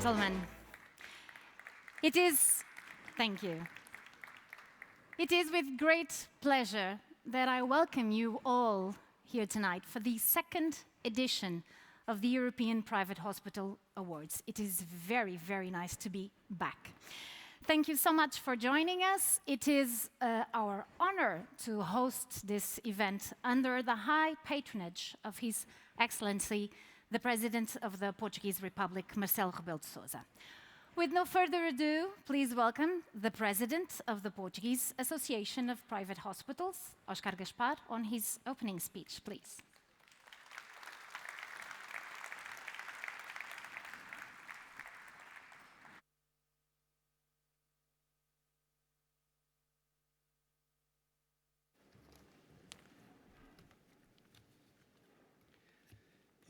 gentlemen, thank you. It is with great pleasure that I welcome you all here tonight for the second edition of the European Private Hospital Awards. It is very, very nice to be back. Thank you so much for joining us. It is our honor to host this event under the high patronage of His Excellency, the President of the Portuguese Republic, Marcelo Rebelo de Sousa. With no further ado, please welcome the President of the Portuguese Association of Private Hospitals, Oscar Gaspar, on his opening speech, please.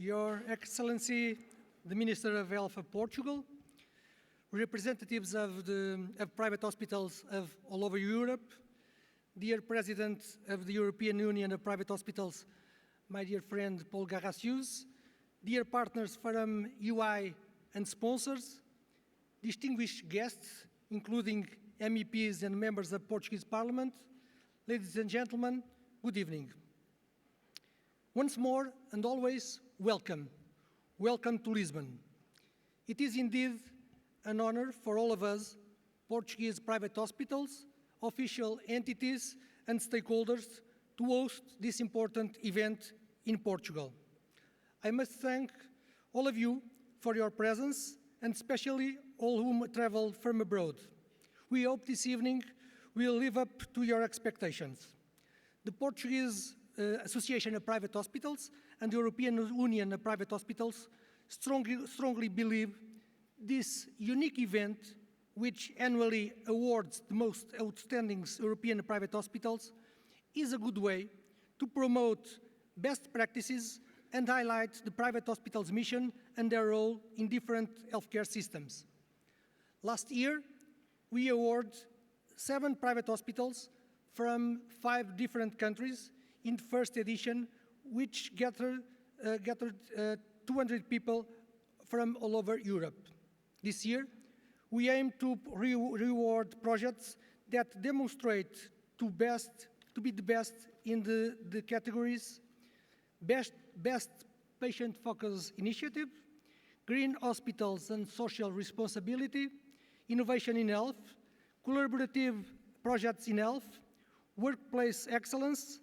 Your Excellency, the Minister of Health of Portugal, representatives of private hospitals of all over Europe, dear President of the European Union of Private Hospitals, my dear friend Paul Garracius, dear partners from UI and sponsors, distinguished guests, including MEPs and members of Portuguese Parliament, ladies and gentlemen, good evening. Once more and always, welcome. Welcome to Lisbon. It is indeed an honor for all of us, Portuguese private hospitals, official entities and stakeholders, to host this important event in Portugal. I must thank all of you for your presence, and especially all whom traveled from abroad. We hope this evening will live up to your expectations. The Portuguese Association of Private Hospitals and the European Union of Private Hospitals strongly believe this unique event, which annually awards the most outstanding European private hospitals, is a good way to promote best practices and highlight the private hospitals' mission and their role in different healthcare systems. Last year, we awarded 7 private hospitals from 5 different countries in the first edition, which gathered 200 people from all over Europe. This year, we aim to reward projects that demonstrate to be the best in the categories: best patient-focused initiative, green hospitals and social responsibility, innovation in health, collaborative projects in health, workplace excellence,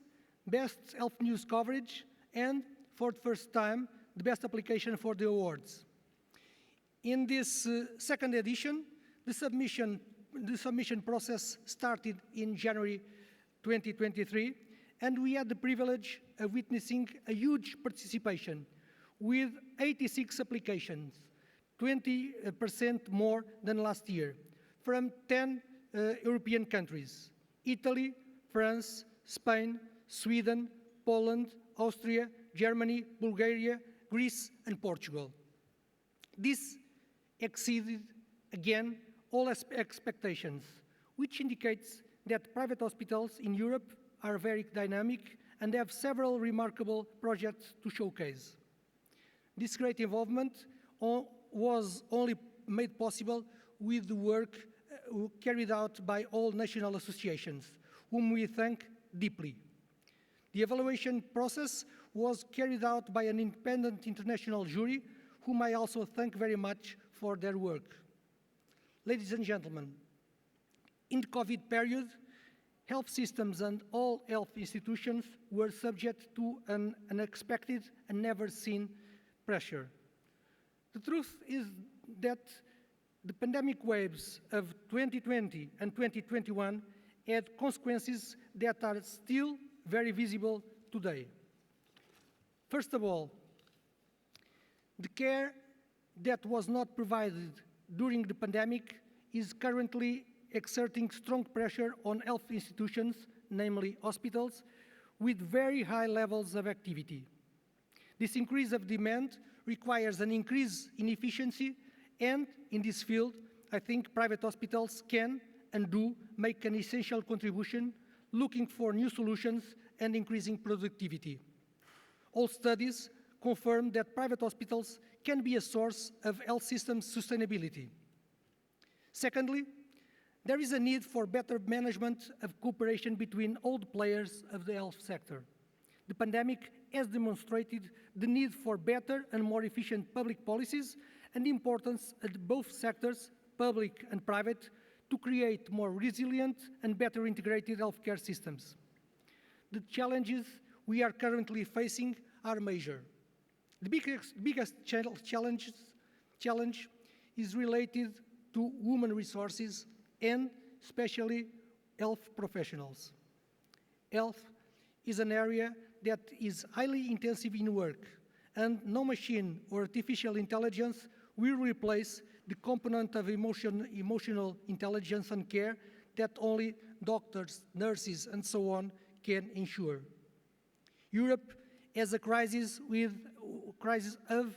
best Health News coverage, and, for the first time, the best application for the awards. In this second edition, the submission process started in January 2023, and we had the privilege of witnessing a huge participation with 86 applications, 20% more than last year, from 10 European countries: Italy, France, Spain, Sweden, Poland, Austria, Germany, Bulgaria, Greece, and Portugal. This exceeded, again, all expectations, which indicates that private hospitals in Europe are very dynamic and have several remarkable projects to showcase. This great involvement was only made possible with the work carried out by all national associations, whom we thank deeply. The evaluation process was carried out by an independent international jury, whom I also thank very much for their work. Ladies and gentlemen, in the COVID period, health systems and all health institutions were subject to an unexpected and never-seen pressure. The truth is that the pandemic waves of 2020 and 2021 had consequences that are still very visible today. First of all, the care that was not provided during the pandemic is currently exerting strong pressure on health institutions, namely hospitals, with very high levels of activity. This increase of demand requires an increase in efficiency, and in this field, I think private hospitals can and do make an essential contribution, looking for new solutions and increasing productivity. All studies confirm that private hospitals can be a source of health system sustainability. Secondly, there is a need for better management of cooperation between all the players of the health sector. The pandemic has demonstrated the need for better and more efficient public policies and the importance of both sectors, public and private, to create more resilient and better integrated healthcare systems. The challenges we are currently facing are major. The biggest challenge is related to human resources and especially health professionals. Health is an area that is highly intensive in work, and no machine or artificial intelligence will replace the component of emotional intelligence and care that only doctors, nurses, and so on can ensure. Europe has a crisis of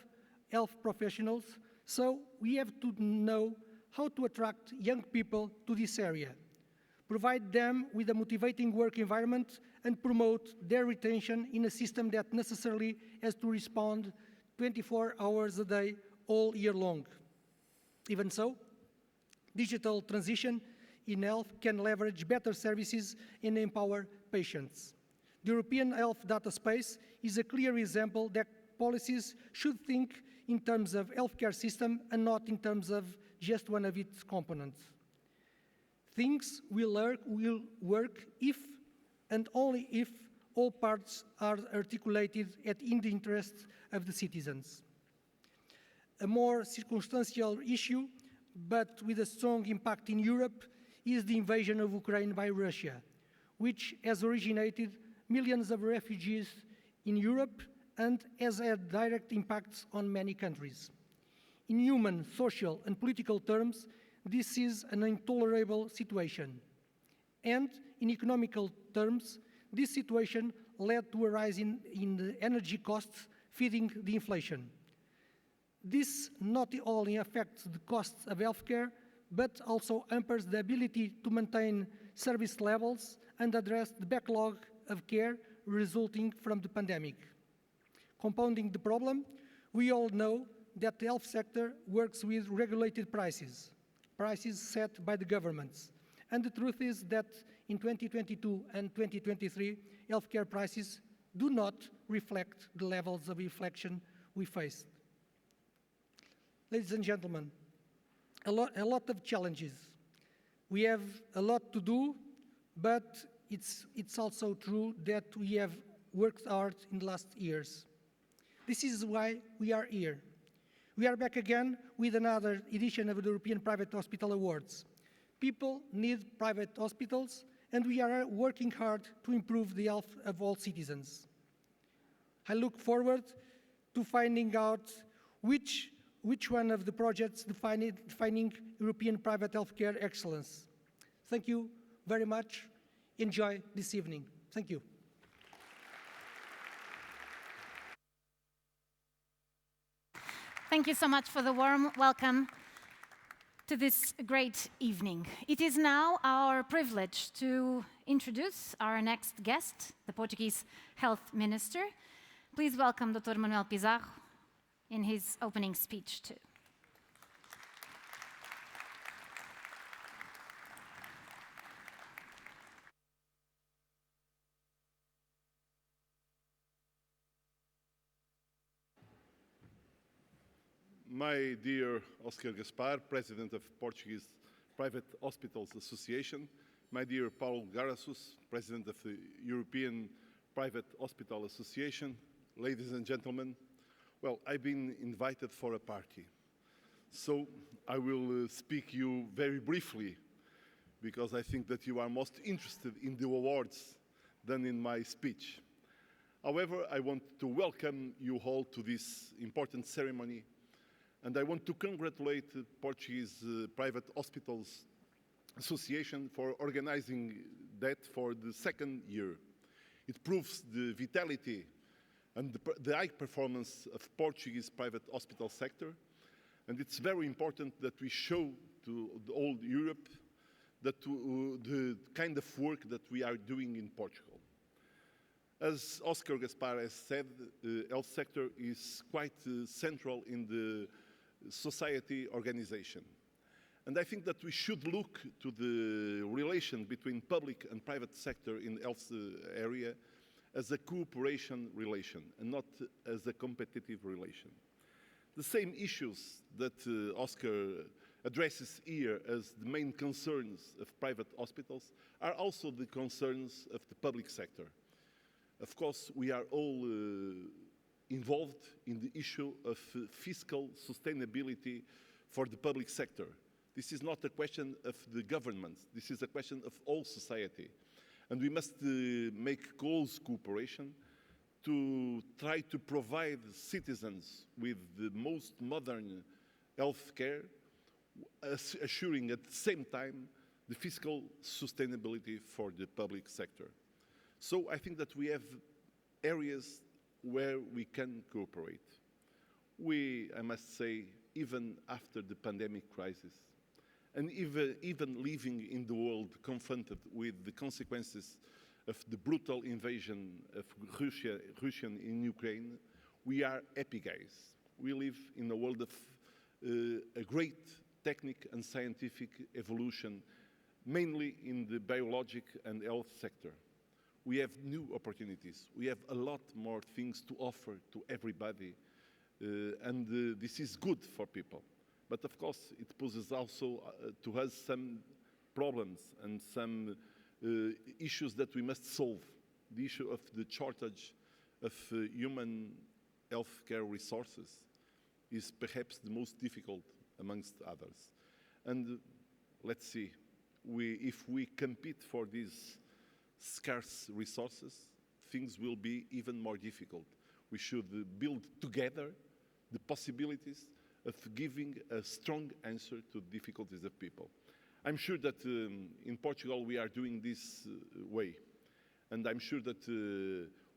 health professionals, so we have to know how to attract young people to this area, provide them with a motivating work environment, and promote their retention in a system that necessarily has to respond 24 hours a day, all year long. Even so, digital transition in health can leverage better services and empower patients. The European health data space is a clear example that policies should think in terms of healthcare system and not in terms of just one of its components. Things will work if and only if all parts are articulated in the interests of the citizens. A more circumstantial issue, but with a strong impact in Europe, is the invasion of Ukraine by Russia, which has originated millions of refugees in Europe and has had direct impacts on many countries. In human, social, and political terms, this is an intolerable situation. And in economical terms, this situation led to a rise in the energy costs, feeding the inflation. This not only affects the costs of healthcare, but also hampers the ability to maintain service levels and address the backlog of care resulting from the pandemic. Compounding the problem, we all know that the health sector works with regulated prices set by the governments. And the truth is that in 2022 and 2023, healthcare prices do not reflect the levels of inflation we faced. Ladies and gentlemen, a lot of challenges. We have a lot to do, but it's also true that we have worked hard in the last years. This is why we are here. We are back again with another edition of the European Private Hospital Awards. People need private hospitals, and we are working hard to improve the health of all citizens. I look forward to finding out which one of the projects defining European private healthcare excellence. Thank you very much. Enjoy this evening. Thank you. Thank you so much for the warm welcome to this great evening. It is now our privilege to introduce our next guest, the Portuguese Health Minister. Please welcome Dr. Manuel Pizarro in his opening speech too. My dear Oscar Gaspar, President of Portuguese Private Hospitals Association, my dear Paulo Garasus, President of the European Private Hospital Association, ladies and gentlemen, well, I've been invited for a party, so I will speak you very briefly because I think that you are most interested in the awards than in my speech. However, I want to welcome you all to this important ceremony, and I want to congratulate the Portuguese Private Hospitals Association for organizing that for the second year. It proves the vitality and the high performance of Portuguese private hospital sector, and it's very important that we show to the whole Europe that the kind of work that we are doing in Portugal. As Oscar Gaspar has said, the health sector is quite central in the society organization. And I think that we should look to the relation between public and private sector in the health area as a cooperation relation and not as a competitive relation. The same issues that Oscar addresses here as the main concerns of private hospitals are also the concerns of the public sector. Of course, we are all involved in the issue of fiscal sustainability for the public sector. This is not a question of the government. This is a question of all society. And we must make close cooperation to try to provide citizens with the most modern health care, assuring at the same time the fiscal sustainability for the public sector. So I think that we have areas where we can cooperate. We, I must say, even after the pandemic crisis, and even living in the world confronted with the consequences of the brutal invasion of Russia in Ukraine, we are happy guys. We live in a world of a great technical and scientific evolution, mainly in the biologic and health sector. We have new opportunities. We have a lot more things to offer to everybody, and this is good for people. But of course, it poses also to us some problems and some issues that we must solve. The issue of the shortage of human healthcare resources is perhaps the most difficult amongst others. And let's see, if we compete for these scarce resources, things will be even more difficult. We should build together the possibilities of giving a strong answer to the difficulties of people. I'm sure that in Portugal we are doing this way. And I'm sure that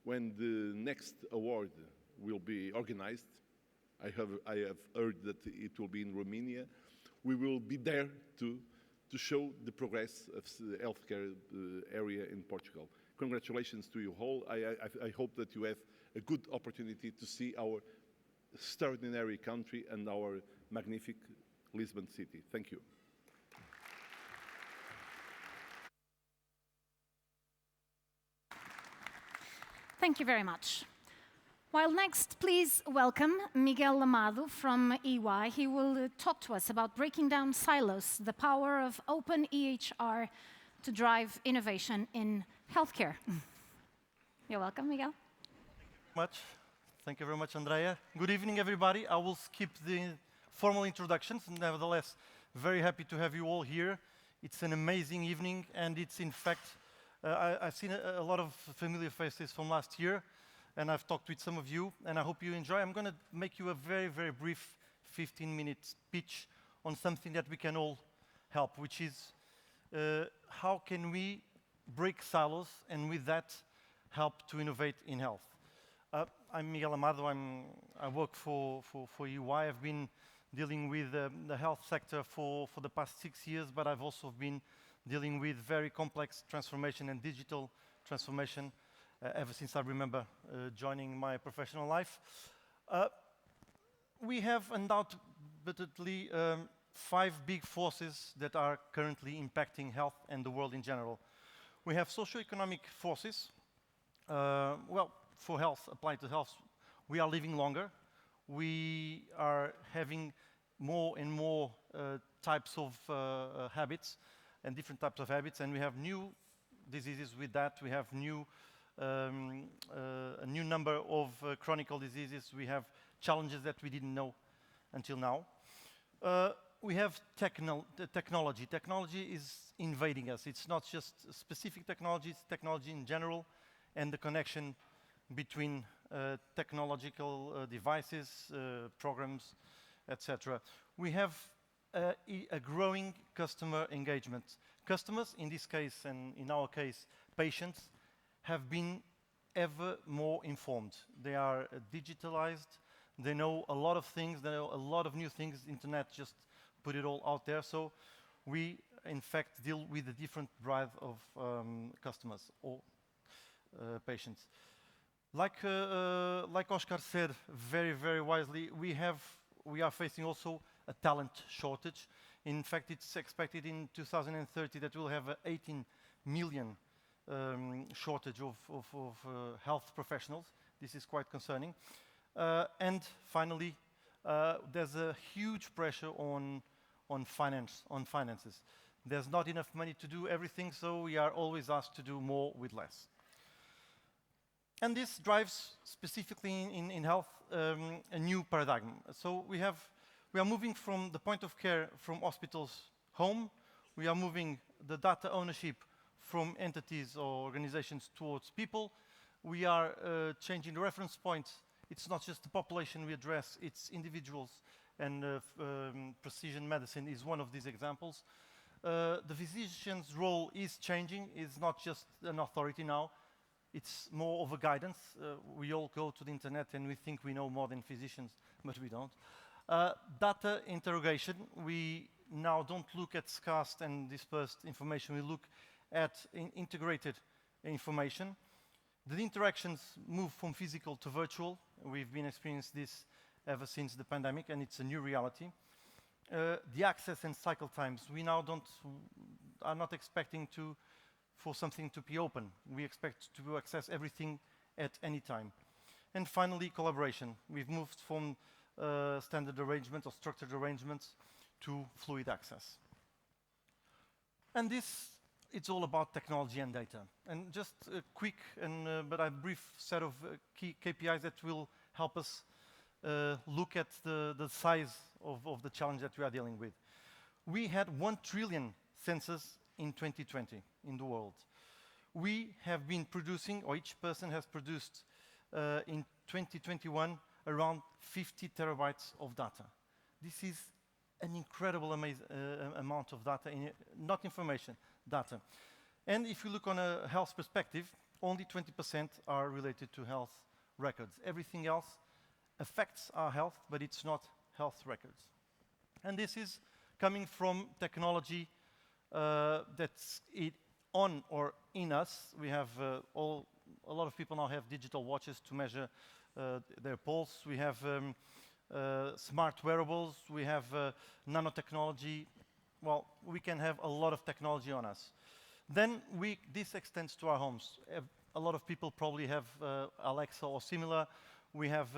when the next award will be organized, I have heard that it will be in Romania, we will be there to show the progress of the healthcare area in Portugal. Congratulations to you all. I hope that you have a good opportunity to see our extraordinary country and our magnificent Lisbon city. Thank you. Thank you very much. While next, please welcome Miguel Amado from EY. He will talk to us about breaking down silos, the power of open EHR to drive innovation in healthcare. You're welcome, Miguel. Thank you very much, Andrea. Good evening, everybody. I will skip the formal introductions. Nevertheless, very happy to have you all here. It's an amazing evening, and it's in fact, I've seen a lot of familiar faces from last year, and I've talked with some of you, and I hope you enjoy. I'm going to make you a very, very brief 15-minute speech on something that we can all help, which is how can we break silos and with that help to innovate in health. I'm Miguel Amado. I work for EY. I've been dealing with the health sector for the past 6 years, but I've also been dealing with very complex transformation and digital transformation ever since I remember joining my professional life. We have undoubtedly 5 big forces that are currently impacting health and the world in general. We have socioeconomic forces. For health, applied to health, we are living longer. We are having more and more types of habits and different types of habits, and we have new diseases with that. We have a new number of chronic diseases. We have challenges that we didn't know until now. We have technology. Technology is invading us. It's not just specific technology, it's technology in general, and the connection between technological devices, programs, etc. We have a growing customer engagement. Customers, in this case and in our case, patients, have been ever more informed. They are digitalized. They know a lot of things. They know a lot of new things. Internet just put it all out there. So we, in fact, deal with a different breed of customers or patients. Like Oscar said very, very wisely, we are facing also a talent shortage. In fact, it's expected in 2030 that we'll have an 18 million shortage of health professionals. This is quite concerning. And finally, there's a huge pressure on finances. There's not enough money to do everything, so we are always asked to do more with less. And this drives, specifically in health, a new paradigm. So we are moving from the point of care from hospitals home. We are moving the data ownership from entities or organizations towards people. We are changing the reference point. It's not just the population we address, it's individuals, and precision medicine is one of these examples. The physician's role is changing. It's not just an authority now. It's more of a guidance. We all go to the internet and we think we know more than physicians, but we don't. Data interrogation, we now don't look at scarce and dispersed information, we look at integrated information. The interactions move from physical to virtual. We've been experiencing this ever since the pandemic, and it's a new reality. The access and cycle times, we now are not expecting for something to be open. We expect to access everything at any time. And finally, collaboration. We've moved from standard arrangements or structured arrangements to fluid access. And this, it's all about technology and data. And just a quick but a brief set of key KPIs that will help us look at the size of the challenge that we are dealing with. We had 1 trillion census in 2020 in the world. We have been producing, or each person has produced in 2021 around 50 terabytes of data. This is an incredible amount of data, not information, data. And if you look on a health perspective, only 20% are related to health records. Everything else affects our health, but it's not health records. And this is coming from technology that's on or in us. We have a lot of people now have digital watches to measure their pulse. We have smart wearables. We have nanotechnology. Well, we can have a lot of technology on us. Then this extends to our homes. A lot of people probably have Alexa or similar. We have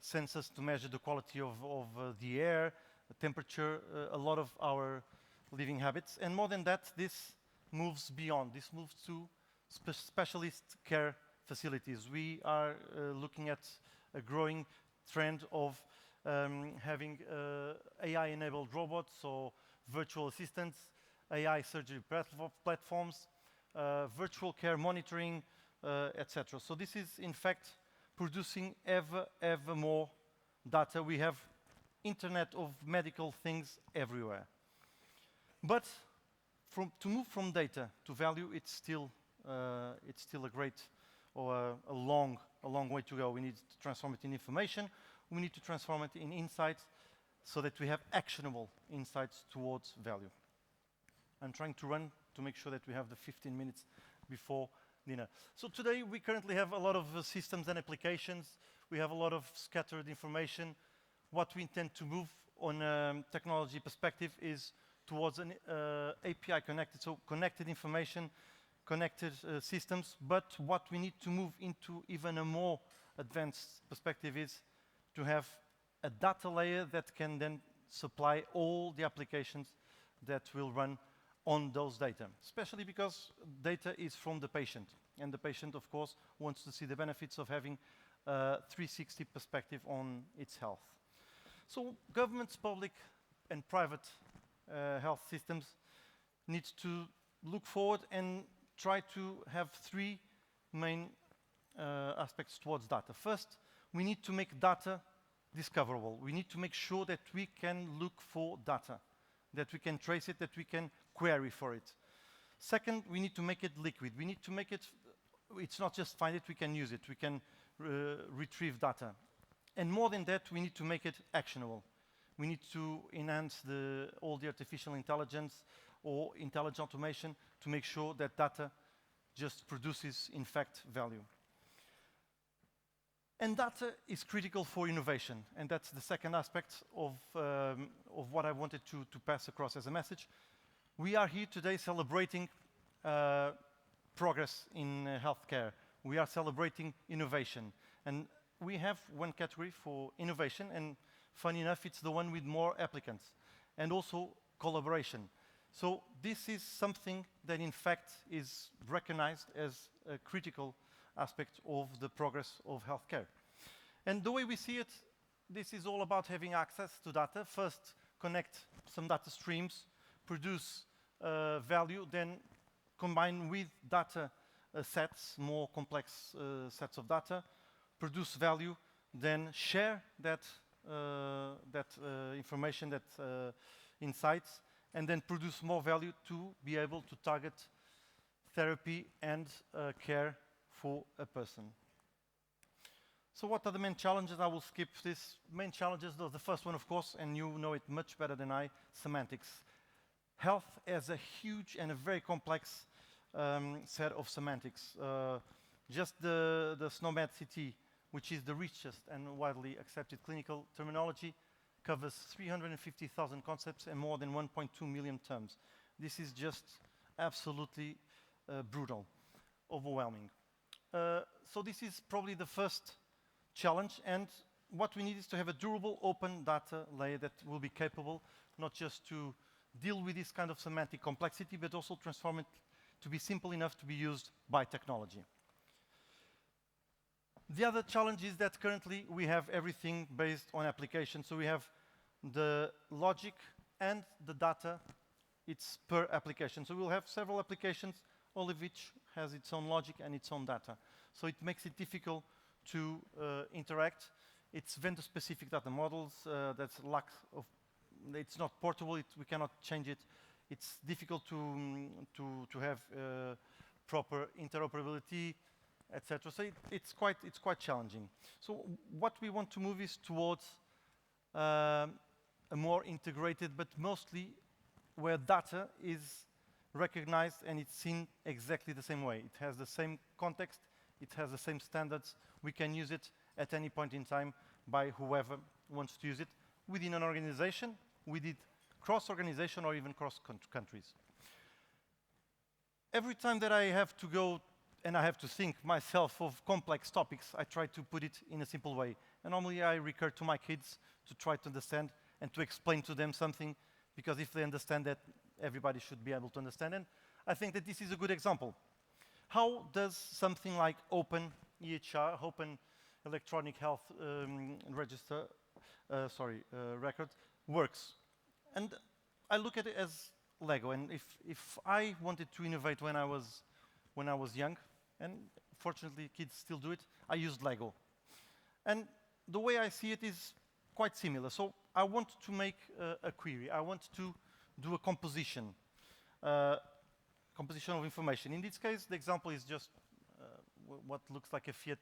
sensors to measure the quality of the air, the temperature, a lot of our living habits. And more than that, this moves beyond. This moves to specialist care facilities. We are looking at a growing trend of having AI-enabled robots or virtual assistants, AI surgery platforms, virtual care monitoring, etc. So this is, in fact, producing ever more data. We have Internet of medical things everywhere. But to move from data to value, it's still a great or a long way to go. We need to transform it in information. We need to transform it in insights so that we have actionable insights towards value. I'm trying to run to make sure that we have the 15 minutes before dinner. So today we currently have a lot of systems and applications. We have a lot of scattered information. What we intend to move on a technology perspective is towards an API connected, so connected information, connected systems. But what we need to move into even a more advanced perspective is to have a data layer that can then supply all the applications that will run on those data, especially because data is from the patient. And the patient, of course, wants to see the benefits of having a 360 perspective on its health. So governments, public and private health systems need to look forward and try to have 3 main aspects towards data. First, we need to make data discoverable. We need to make sure that we can look for data, that we can trace it, that we can query for it. Second, we need to make it liquid. We need to make it, it's not just find it, we can use it. We can retrieve data. And more than that, we need to make it actionable. We need to enhance all the artificial intelligence or intelligent automation to make sure that data just produces, in fact, value. And data is critical for innovation, and that's the second aspect of what I wanted to pass across as a message. We are here today celebrating progress in healthcare. We are celebrating innovation. And we have one category for innovation, and funny enough, it's the one with more applicants, and also collaboration. So this is something that in fact is recognized as a critical aspect of the progress of healthcare. And the way we see it, this is all about having access to data. First, connect some data streams, produce value, then combine with data sets, more complex sets of data, produce value, then share that, information, that insights, and then produce more value to be able to target therapy and care for a person. So what are the main challenges? I will skip this. Main challenges, though, the first one, of course, and you know it much better than I, semantics. Health has a huge and a very complex set of semantics. Just the SNOMED CT, which is the richest and widely accepted clinical terminology, covers 350,000 concepts and more than 1.2 million terms. This is just absolutely brutal, overwhelming. So this is probably the first challenge, and what we need is to have a durable open data layer that will be capable not just to deal with this kind of semantic complexity, but also transform it to be simple enough to be used by technology. The other challenge is that currently we have everything based on applications. So we have the logic and the data, it's per application. So we'll have several applications, all of which has its own logic and its own data. So it makes it difficult to interact. It's vendor-specific data models, that's lack of, it's not portable, we cannot change it. It's difficult to have proper interoperability, etc. So it's quite challenging. So what we want to move is towards a more integrated, but mostly where data is recognized and it's seen exactly the same way. It has the same context, it has the same standards. We can use it at any point in time by whoever wants to use it within an organization, with it cross-organization or even cross-countries. Every time that I have to go and I have to think myself of complex topics, I try to put it in a simple way. And normally I recur to my kids to try to understand and to explain to them something, because if they understand that, everybody should be able to understand. And I think that this is a good example. How does something like open EHR, open electronic health record works? And I look at it as Lego. And if I wanted to innovate when I was young, and fortunately kids still do it, I used Lego. And the way I see it is quite similar. So I want to make a query. I want to do a composition of information. In this case, the example is just what looks like a Fiat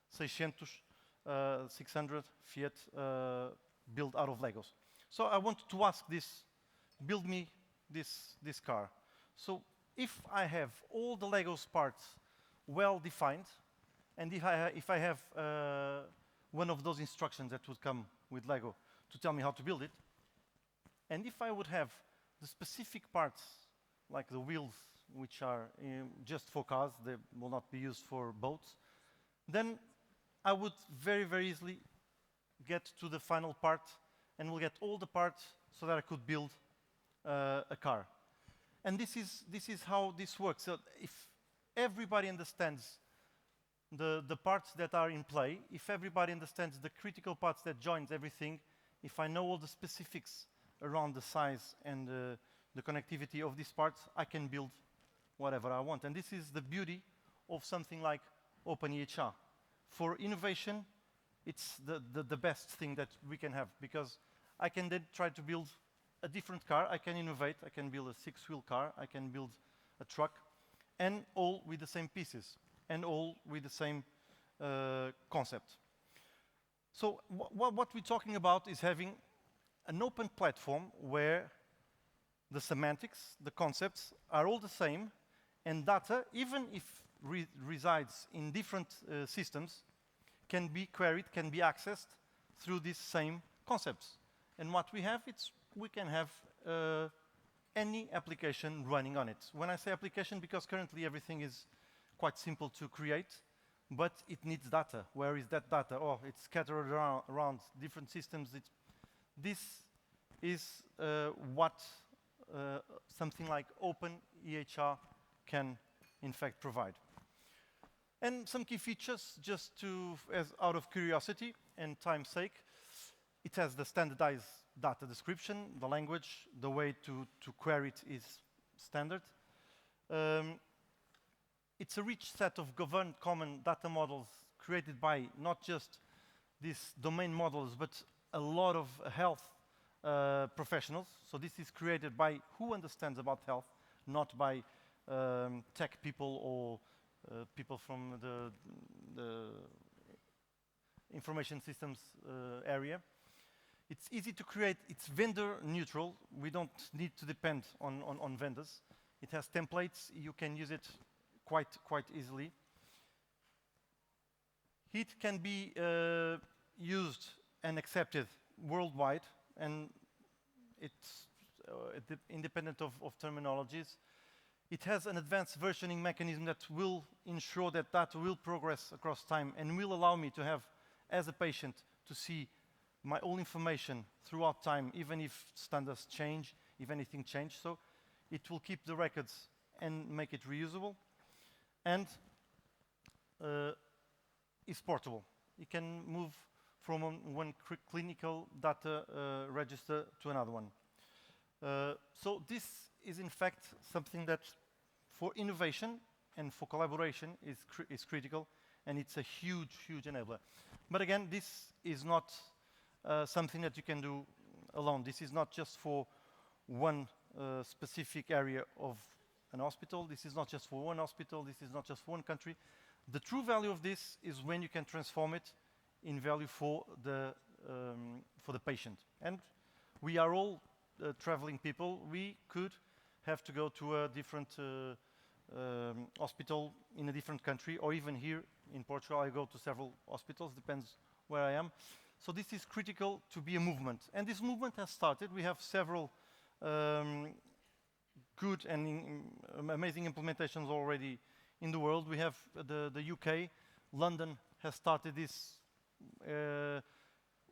600 Fiat built out of Legos. So I want to ask this, build me this car. So if I have all the Legos parts well defined, and if I have one of those instructions that would come with Lego to tell me how to build it, and if I would have the specific parts, like the wheels, which are just for cars, they will not be used for boats, then I would very, very easily get to the final part and will get all the parts so that I could build a car. And this is how this works. So if everybody understands the parts that are in play, if everybody understands the critical parts that joins everything, if I know all the specifics around the size and the connectivity of these parts, I can build whatever I want. And this is the beauty of something like OpenEHR. For innovation, it's the best thing that we can have, because I can then try to build a different car, I can innovate, I can build a 6-wheel car, I can build a truck, and all with the same pieces, and all with the same concept. So what we're talking about is having an open platform where the semantics, the concepts are all the same, and data, even if resides in different systems, can be queried, can be accessed through these same concepts. And what we have, we can have any application running on it. When I say application, because currently everything is quite simple to create, but it needs data. Where is that data? Oh, it's scattered around different systems. This is what something like Open EHR can, in fact, provide. And some key features, just to, as out of curiosity and time's sake, it has the standardized data description, the language, the way to query it is standard. It's a rich set of governed common data models created by not just these domain models, but a lot of health professionals. So this is created by who understands about health, not by tech people or people from the information systems area. It's easy to create. It's vendor neutral. We don't need to depend on vendors. It has templates. You can use it quite easily. It can be used and accepted worldwide, and it's independent of terminologies. It has an advanced versioning mechanism that will ensure that data will progress across time and will allow me to have, as a patient, to see my own information throughout time, even if standards change, if anything changes. So it will keep the records and make it reusable. And is portable. It can move from one clinical data register to another one. So this is in fact something that for innovation and for collaboration is critical, and it's a huge enabler. But again, this is not something that you can do alone. This is not just for one specific area of an hospital. This is not just for one hospital. This is not just for one country. The true value of this is when you can transform it in value for the patient. And we are all traveling people. We could have to go to a different hospital in a different country, or even here in Portugal, I go to several hospitals, depends where I am. So this is critical to be a movement. And this movement has started. We have several good and amazing implementations already in the world. We have the UK. London has started this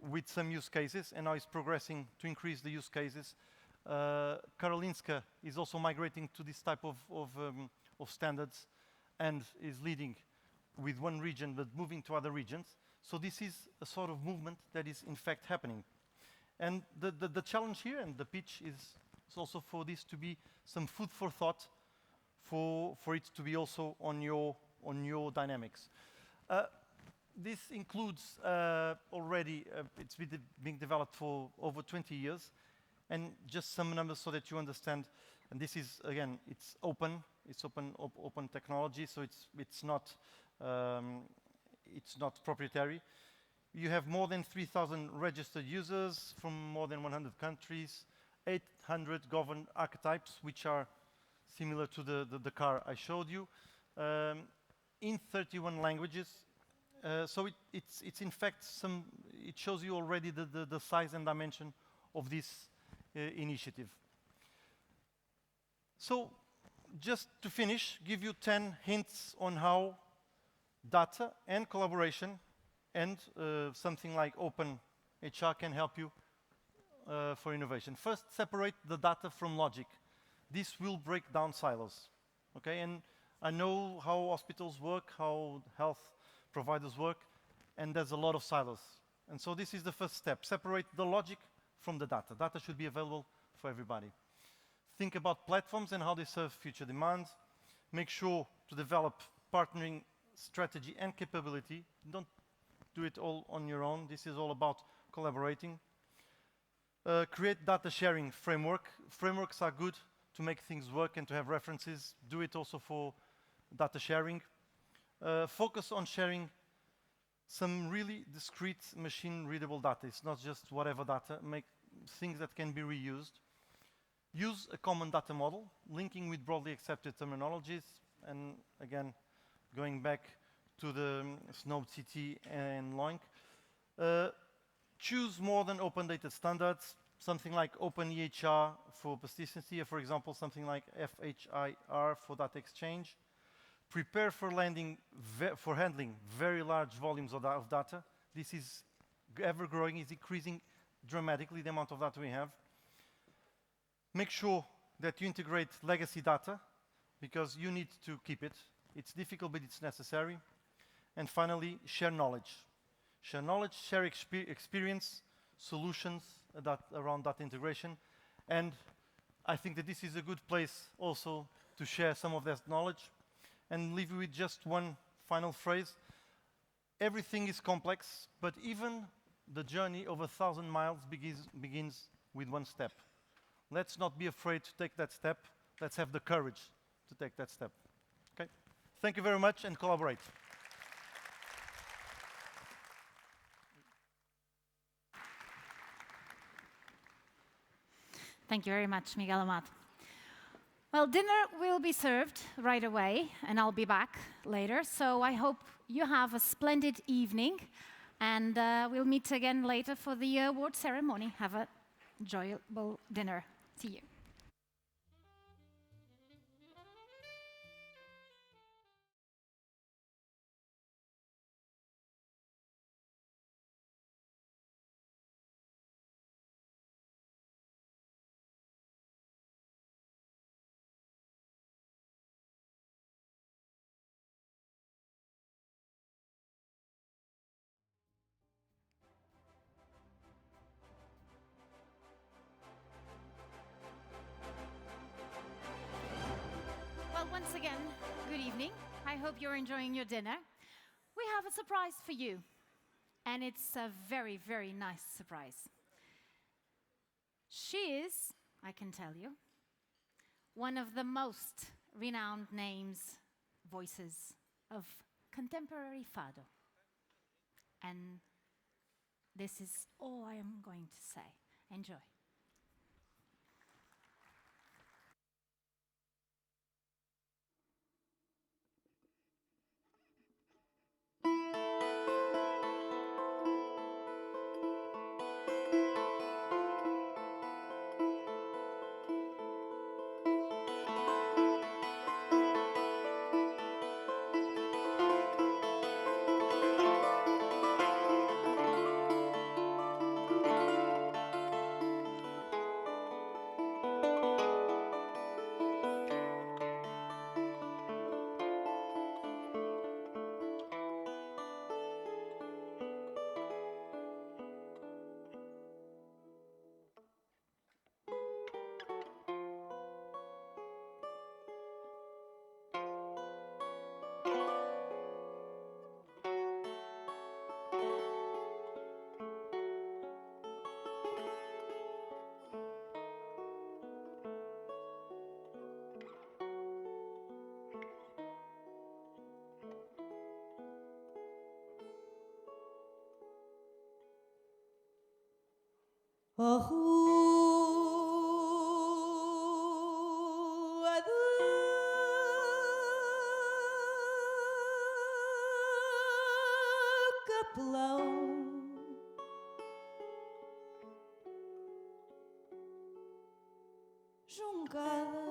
with some use cases, and now it's progressing to increase the use cases. Karolinska is also migrating to this type of standards and is leading with one region but moving to other regions. So this is a sort of movement that is in fact happening. And the challenge here and the pitch is also for this to be some food for thought, for it to be also on your dynamics. This includes already, it's been being developed for over 20 years, and just some numbers so that you understand. And this is, again, it's open technology, so it's not proprietary. You have more than 3,000 registered users from more than 100 countries, 800 governed archetypes, which are similar to the car I showed you, in 31 languages. So it's in fact it shows you already the size and dimension of this initiative. So just to finish, give you 10 hints on how data and collaboration and something like Open HR can help you for innovation. First, separate the data from logic. This will break down silos, okay? And I know how hospitals work, how health providers work, and there's a lot of silos. And so this is the first step. Separate the logic from the data. Data should be available for everybody. Think about platforms and how they serve future demands. Make sure to develop partnering strategy and capability. Don't do it all on your own. This is all about collaborating. Create data sharing framework. Frameworks are good to make things work and to have references. Do it also for data sharing. Focus on sharing some really discrete machine-readable data. It's not just whatever data. Make things that can be reused. Use a common data model, linking with broadly accepted terminologies. And again, going back to the SNOB CT and LOINC. Choose more than open data standards, something like Open EHR for persistency, for example, something like FHIR for data exchange. Prepare for handling very large volumes of data. This is ever growing, is increasing dramatically the amount of data we have. Make sure that you integrate legacy data, because you need to keep it. It's difficult, but it's necessary. And finally, share knowledge. Share knowledge, share experience, solutions around data integration. And I think that this is a good place also to share some of that knowledge. And leave you with just one final phrase. Everything is complex, but even the journey of 1,000 miles begins with one step. Let's not be afraid to take that step. Let's have the courage to take that step. Okay? Thank you very much, and collaborate. Thank you very much, Miguel Amado. Well, dinner will be served right away, and I'll be back later. So I hope you have a splendid evening, and we'll meet again later for the award ceremony. Have an enjoyable dinner. See you. Well, once again, good evening. I hope you're enjoying your dinner. We have a surprise for you, and it's a very, very nice surprise. She is, I can tell you, one of the most renowned voices of contemporary fado. And this is all I am going to say. Enjoy. A rua do capelão jungada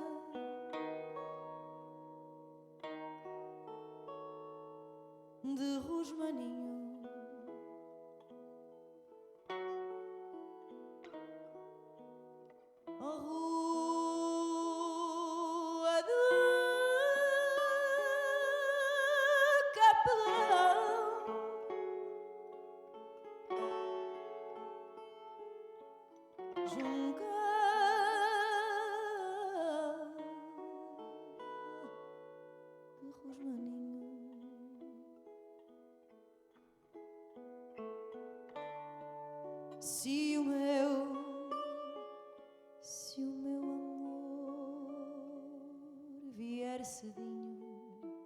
de rosmaninho. A rua do capelão jungada de rosmaninho. Se o meu amor vier cedinho,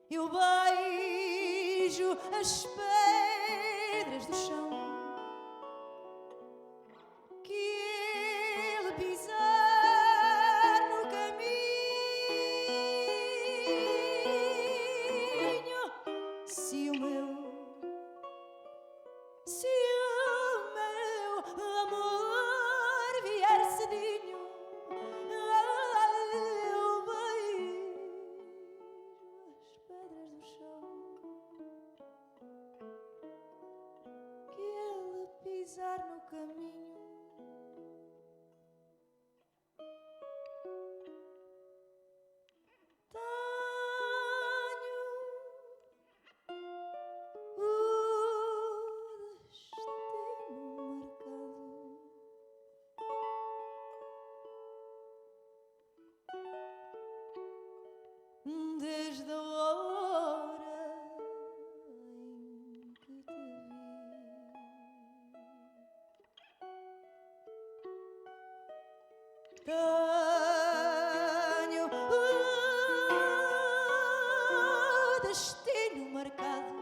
eu beijo as pedras do chão que ele pisar no caminho. Tenho destino marcado.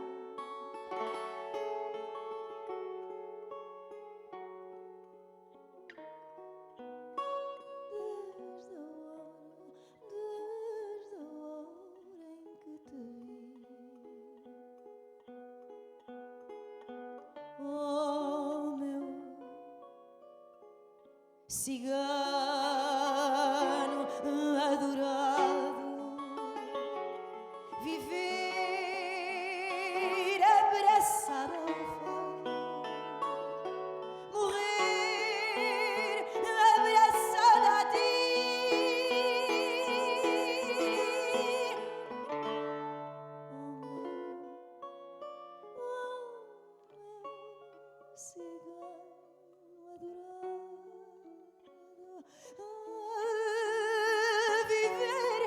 Desde a hora em que te vi. Oh, meu cigano adorado, viver abraçado ao fado, morrer abraçado a ti. Oh, meu cigano adorado, viver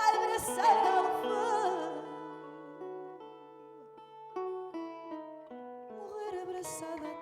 abraçado ao fado, morrer abraçado a ti.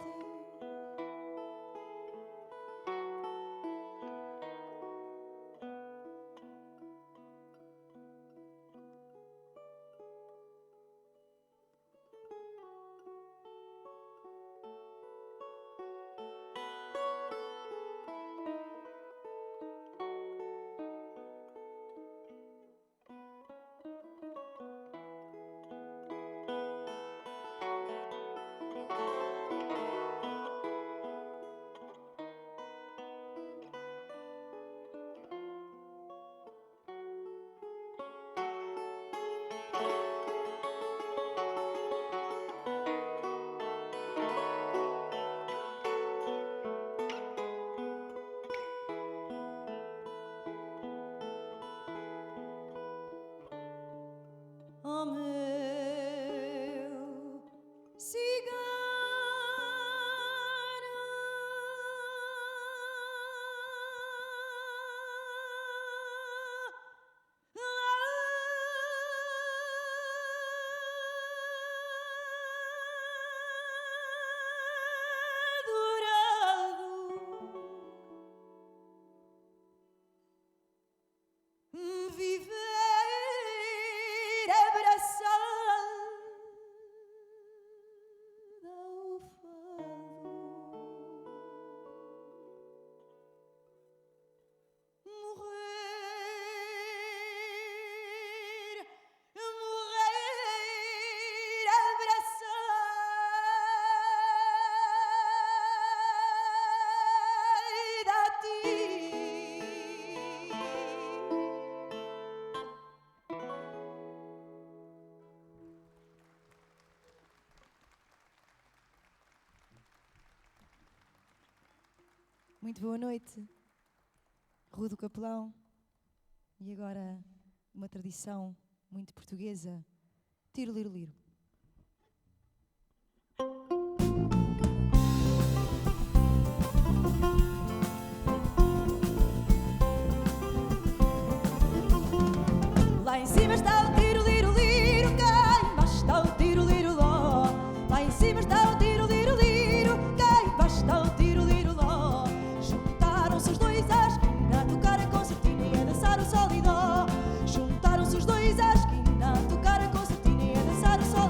Oh, meu cigano viver abraçado ao fado, morrer abraçado a ti. Muito boa noite, Rua do Capelão. E agora uma tradição muito portuguesa, tiro, liro, liro. Lá em cima está o tiro, liro, liro, cá embaixo está o tiro, liro, ló. Lá em cima está o tiro, liro, liro, cá embaixo está o tiro, liro, ló. Juntaram-se os dois à esquina a tocar a concertina e a dançar o sol e dó. Juntaram-se os dois à esquina a tocar a concertina e a dançar o sol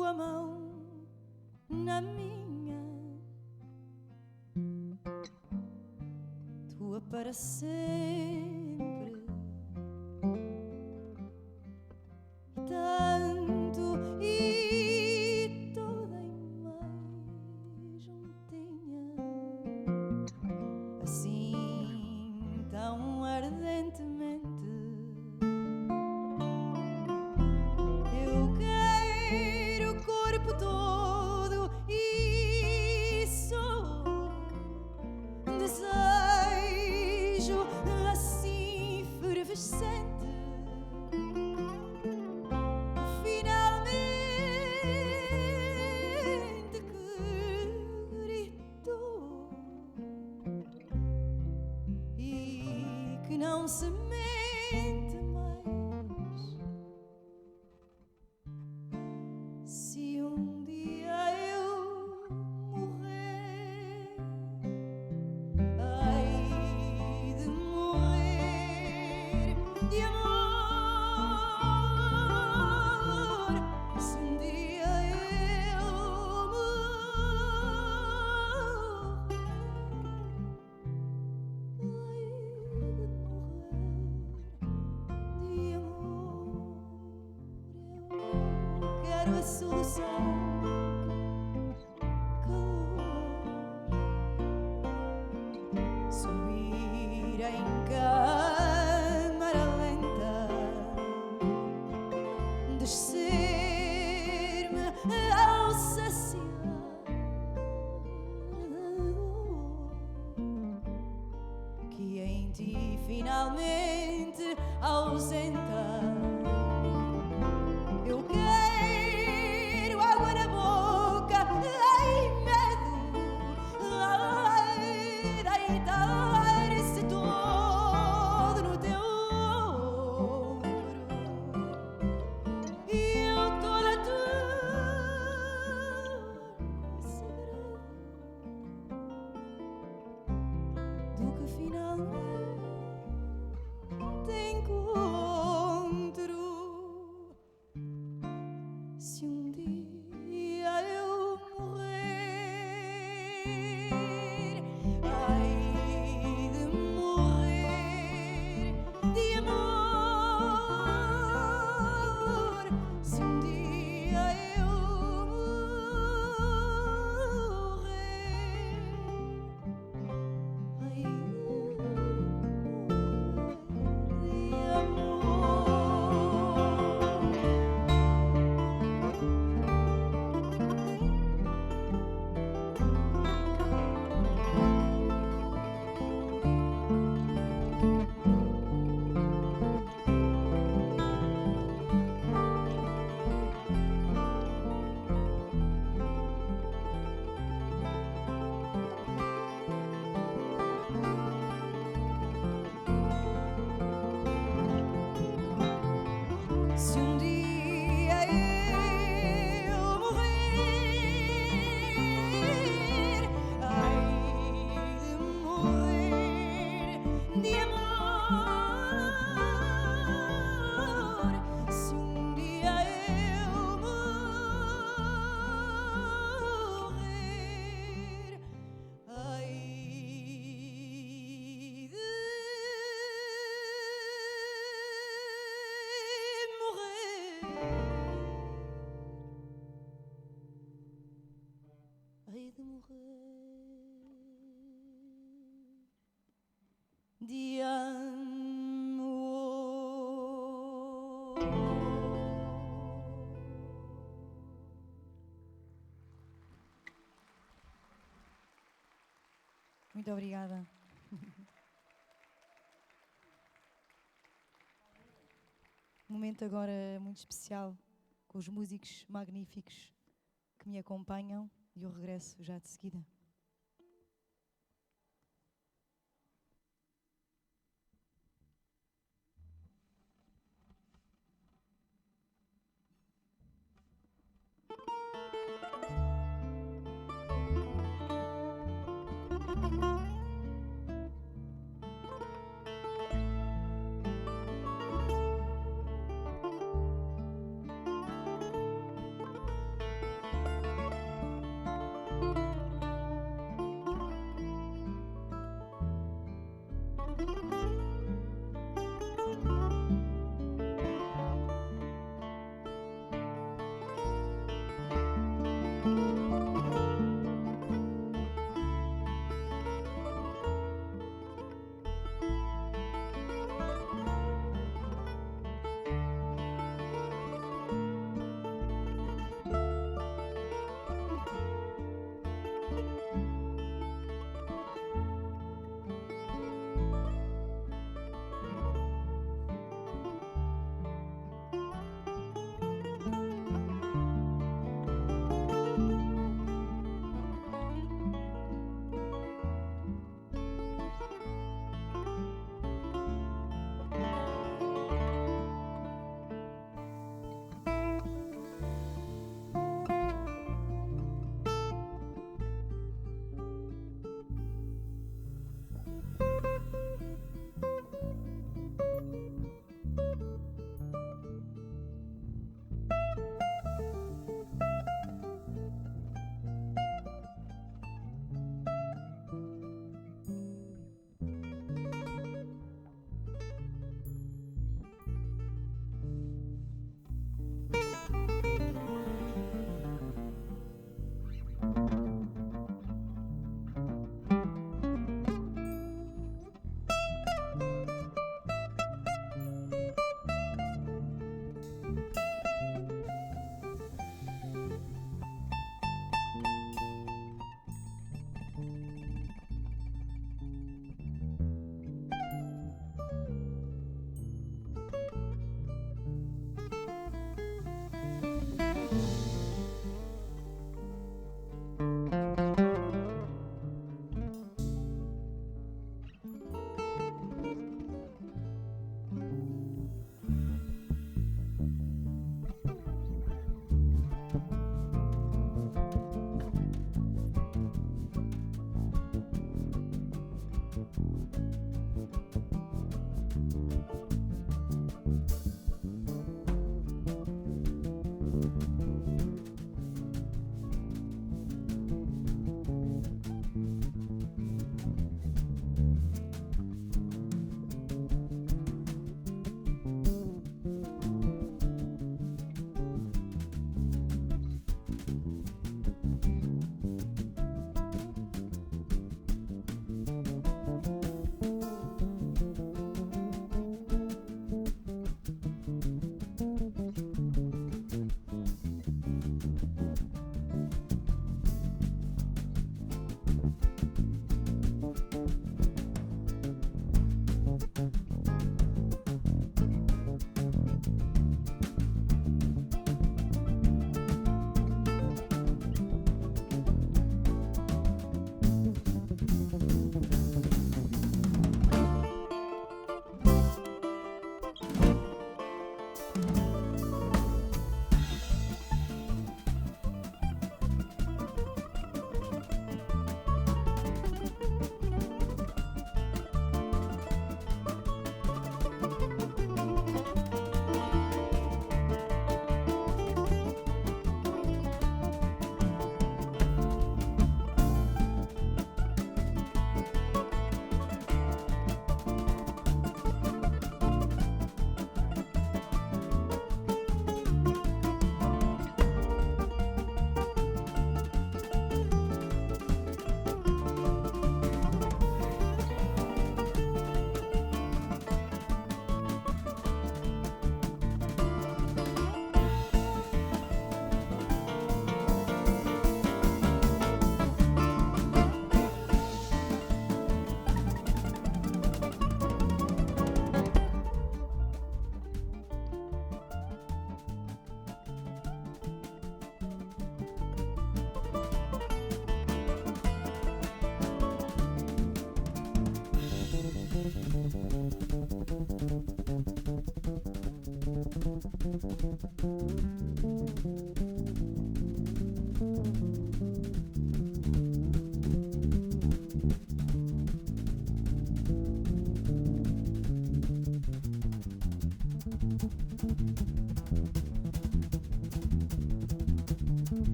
tua mão na minha, tua para sempre. Tanto e toda e mais juntinha, assim tão ardentemente. Eu quero o corpo todo e sou desejo assim fervescente. Não se mente mais. Se um dia eu morrer, hei de morrer de amor. Se um dia eu quero a solução, calor, subir em câmara lenta, descer-me ao saciar da dor que em ti finalmente ausenta. Eu quero água na boca, ai medo, ai deitar-se todo no teu ombro. E eu toda tua segredo do que finalmente encontro. Se um dia eu morrer, hei de morrer de amor. Se um dia eu morrer, hei de morrer de amor. Se um dia eu morrer, hei de morrer de amor. Se um dia eu morrer, hei de morrer. Hei de morrer de amor. Muito obrigada. Um momento agora muito especial com os músicos magníficos que me acompanham e eu regresso já de seguida.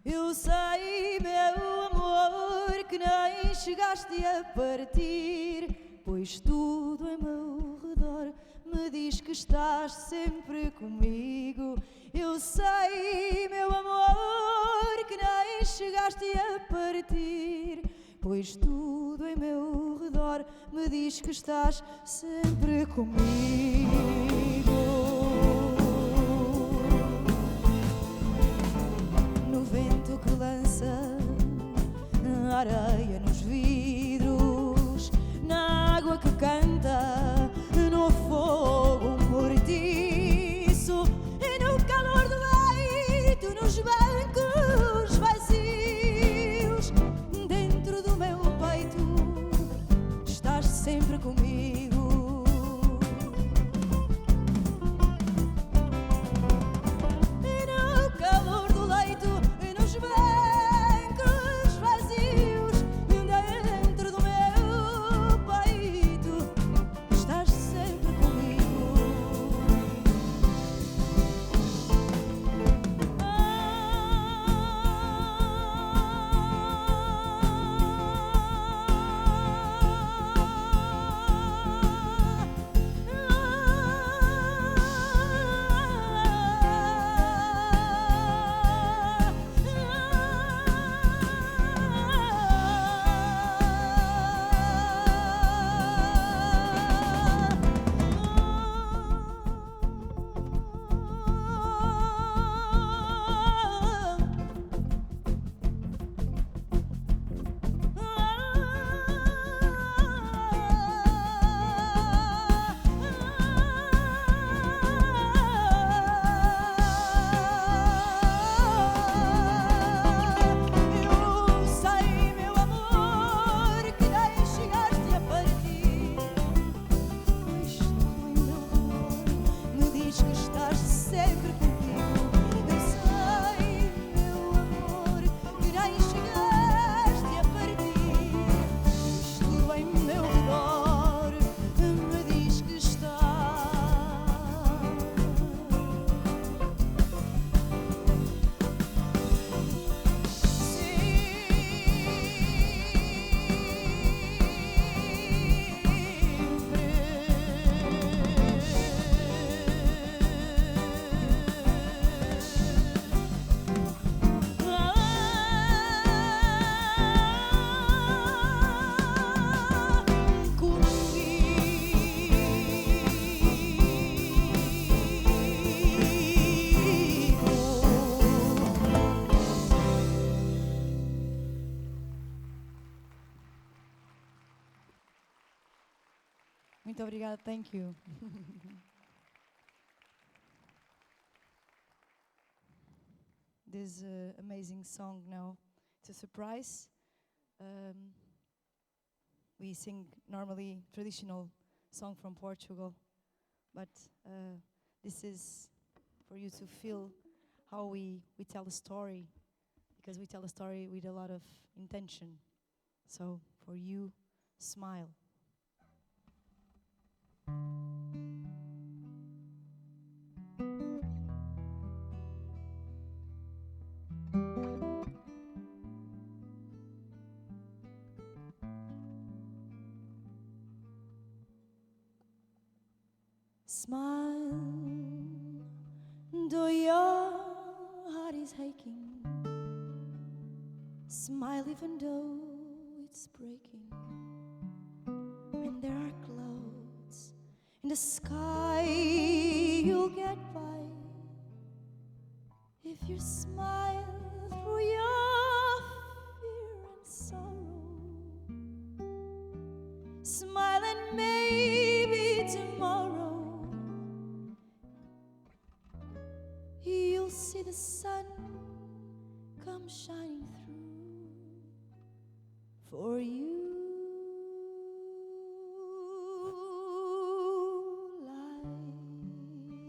Eu sei, meu amor, que nem chegaste a partir, pois tudo em meu redor me diz que estás sempre comigo. Eu sei, meu amor, que nem chegaste a partir, pois tudo em meu redor me diz que estás sempre comigo. No vento que lança a areia nos vidros, obrigada. Thank you. This amazing song now. It's a surprise. We sing normally traditional song from Portugal, but this is for you to feel how we tell a story, because we tell a story with a lot of intention. So for you, smile. Smile, though your heart is aching. Smile even though it's breaking. When there are clouds in the sky, you'll get by. If you smile through your fear and sorrow, smile and maybe tomorrow you'll see the sun come shining through for you.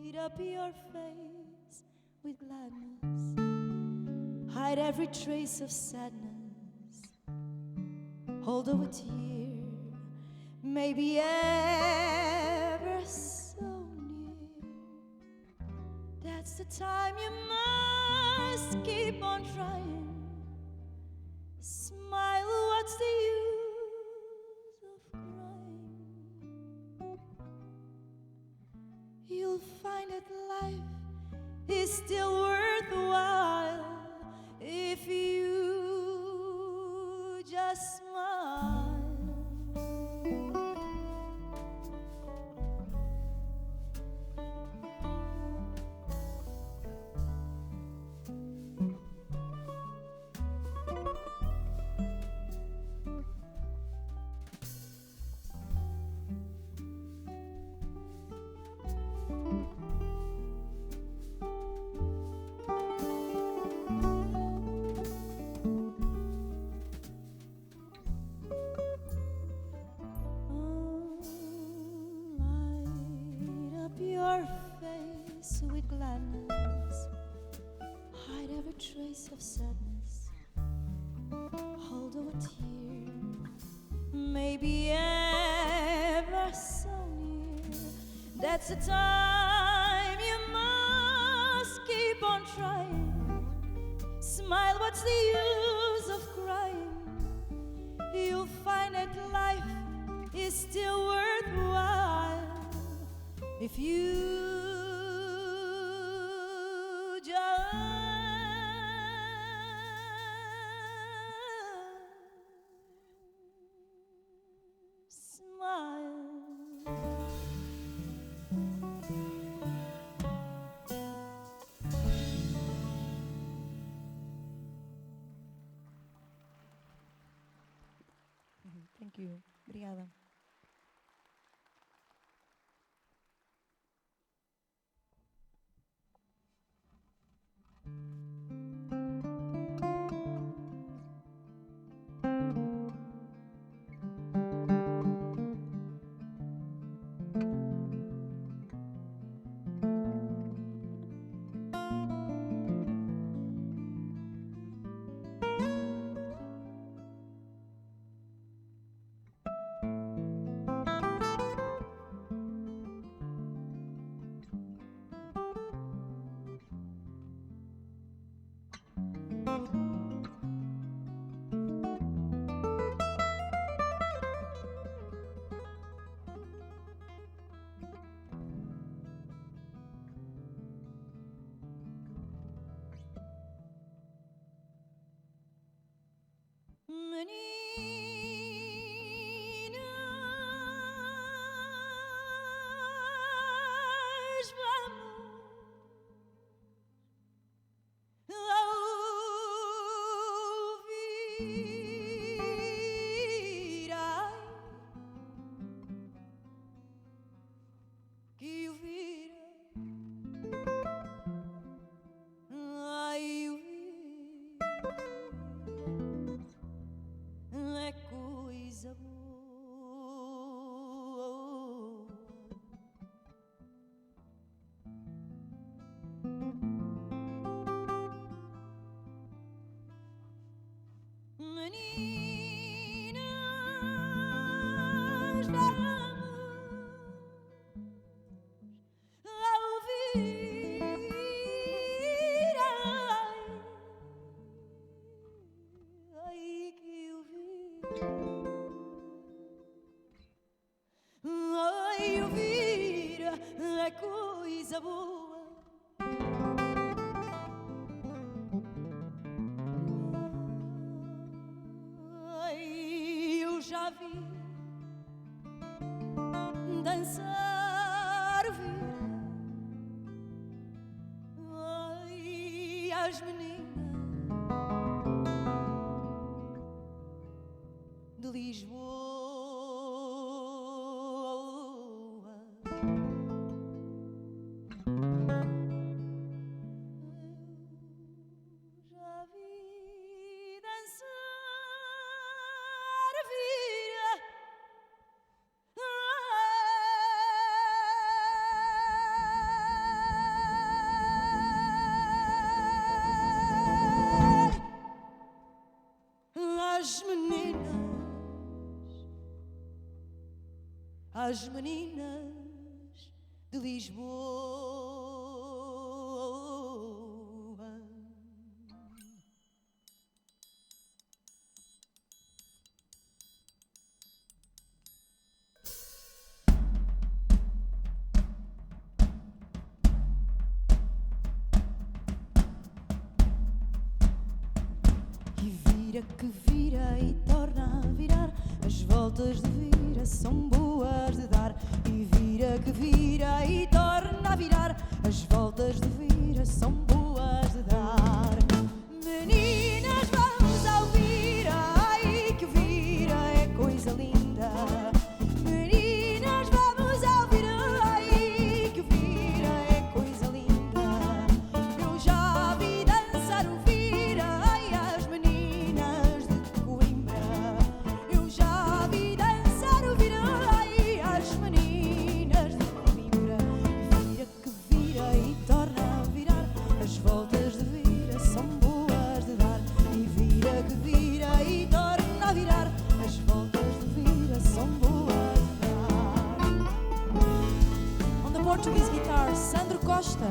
Light up your face with gladness, hide every trace of sadness, hold a tear, maybe ever so near. That's the time you must keep on trying. Smile, what's the use of crying? You'll find that life is still worthwhile if you just smile. With gladness, hide every trace of sadness, hold a tear, maybe ever so near. That's the time you must keep on trying. Smile, what's the use of crying? You'll find that life is still worthwhile if you Thank you. Obrigada. coisa boa. Ai, eu já vi dançar vir, ai, as meninas de Lisboa. Já vi dançar vir, as meninas de Lisboa. E vira que vira e torna a virar, as voltas de vira são boas de dar. E vira que vira e torna a virar, as voltas de vira são boas de dar. Meninas, vamos ao vira, ai que vira é coisa linda. Meninas, vamos ao vira, ai que vira é coisa linda. Eu já vi dançar o vira, ai as meninas de Coimbra. Eu já vi dançar o vira, ai as meninas de Coimbra. Vira que vira e torna a virar, as voltas de vira são boas de dar. E vira que vira e torna a virar, as voltas de vira são boas de dar. On the Portuguese guitar, Sandro Costa.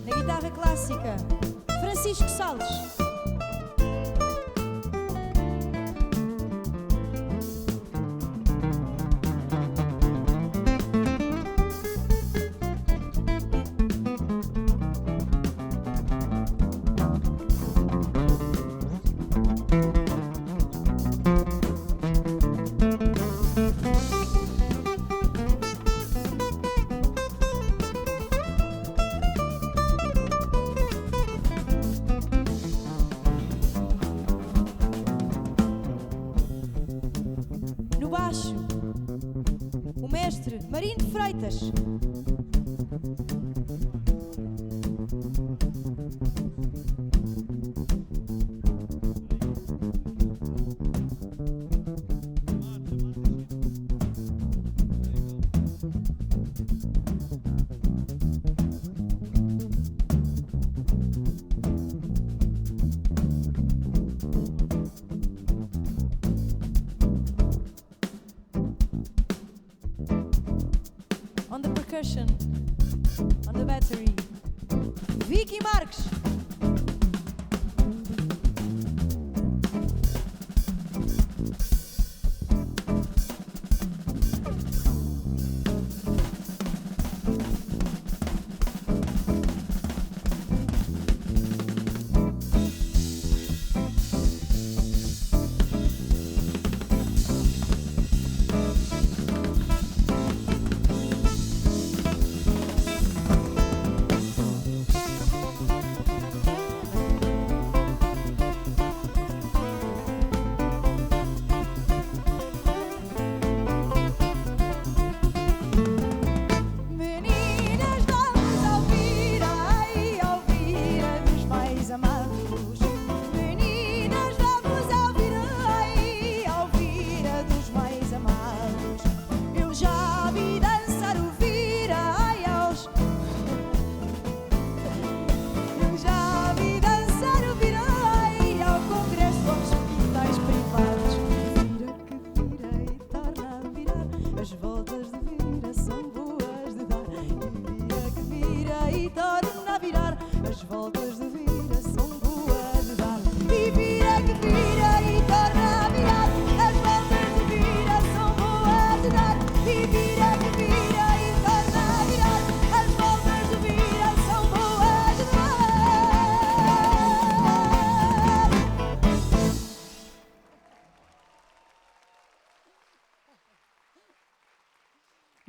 Na guitarra clássica, Francisco Salles. No baixo, o mestre Marinho de Freitas. On the percussion, on the battery, Vicky Marques.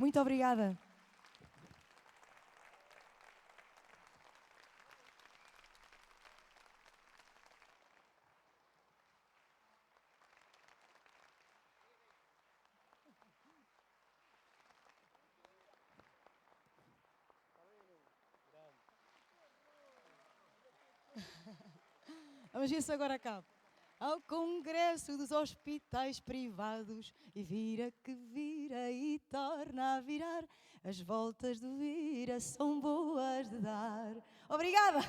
Muito obrigada. Vamos ver se agora acaba. Ao Congresso dos Hospitais Privados, e vira que vira e torna a virar, as voltas do vira são boas de dar. Obrigada!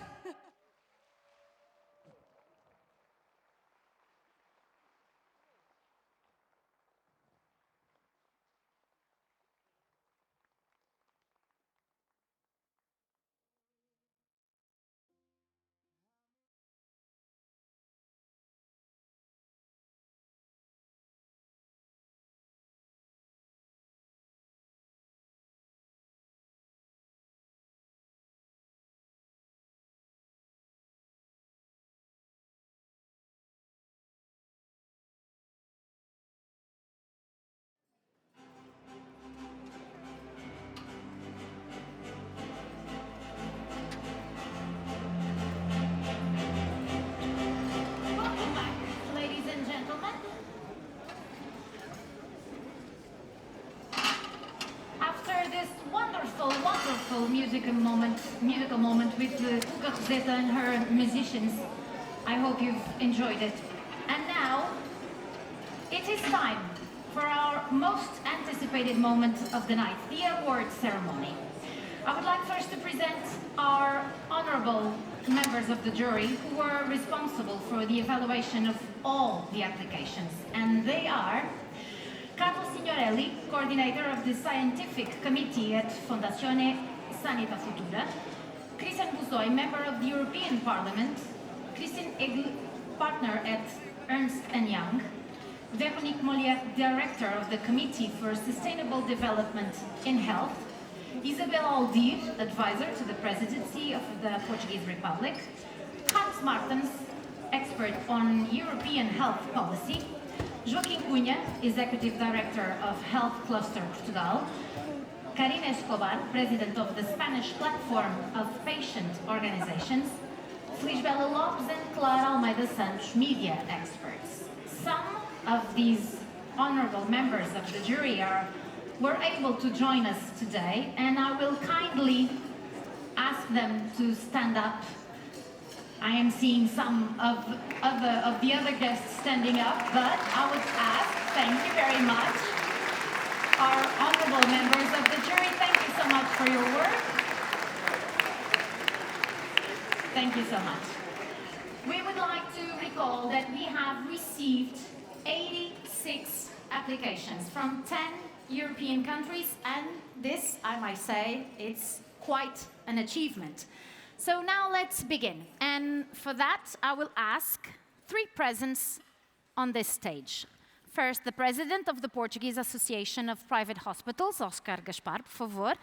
Welcome back, ladies and gentlemen. After this wonderful musical moment with Uga Rosetta and her musicians, I hope you've enjoyed it. And now, it is time for our most anticipated moment of the night, the award ceremony. I would like first to present our honorable members of the jury who were responsible for the evaluation of all the applications. And they are Carlo Signorelli, coordinator of the scientific committee at Fondazione Sanità Futura, Christian Buzoy, member of the European Parliament, Christine Egl, partner at Ernst Young, Véronique Mollier, director of the Committee for Sustainable Development in Health, Isabel Aldir, advisor to the Presidency of the Portuguese Republic, Hans Martens, expert on European health policy, Joaquim Cunha, executive director of Health Cluster Portugal, Karina Escobar, president of the Spanish Platform of Patient Organizations, Felisbela Lopes and Clara Almeida Santos, media experts. Some of these honorable members of the jury were able to join us today, and I will kindly ask them to stand up. I am seeing some of the other guests standing up, but I would ask, thank you very much, our honorable members of the jury, thank you so much for your work. Thank you so much. We would like to recall that we have received 86 applications from 10 European countries, and this, I might say, it's quite an achievement. So now let's begin. And for that, I will ask three presents on this stage. First, the president of the Portuguese Association of Private Hospitals, Oscar Gaspar, por favor.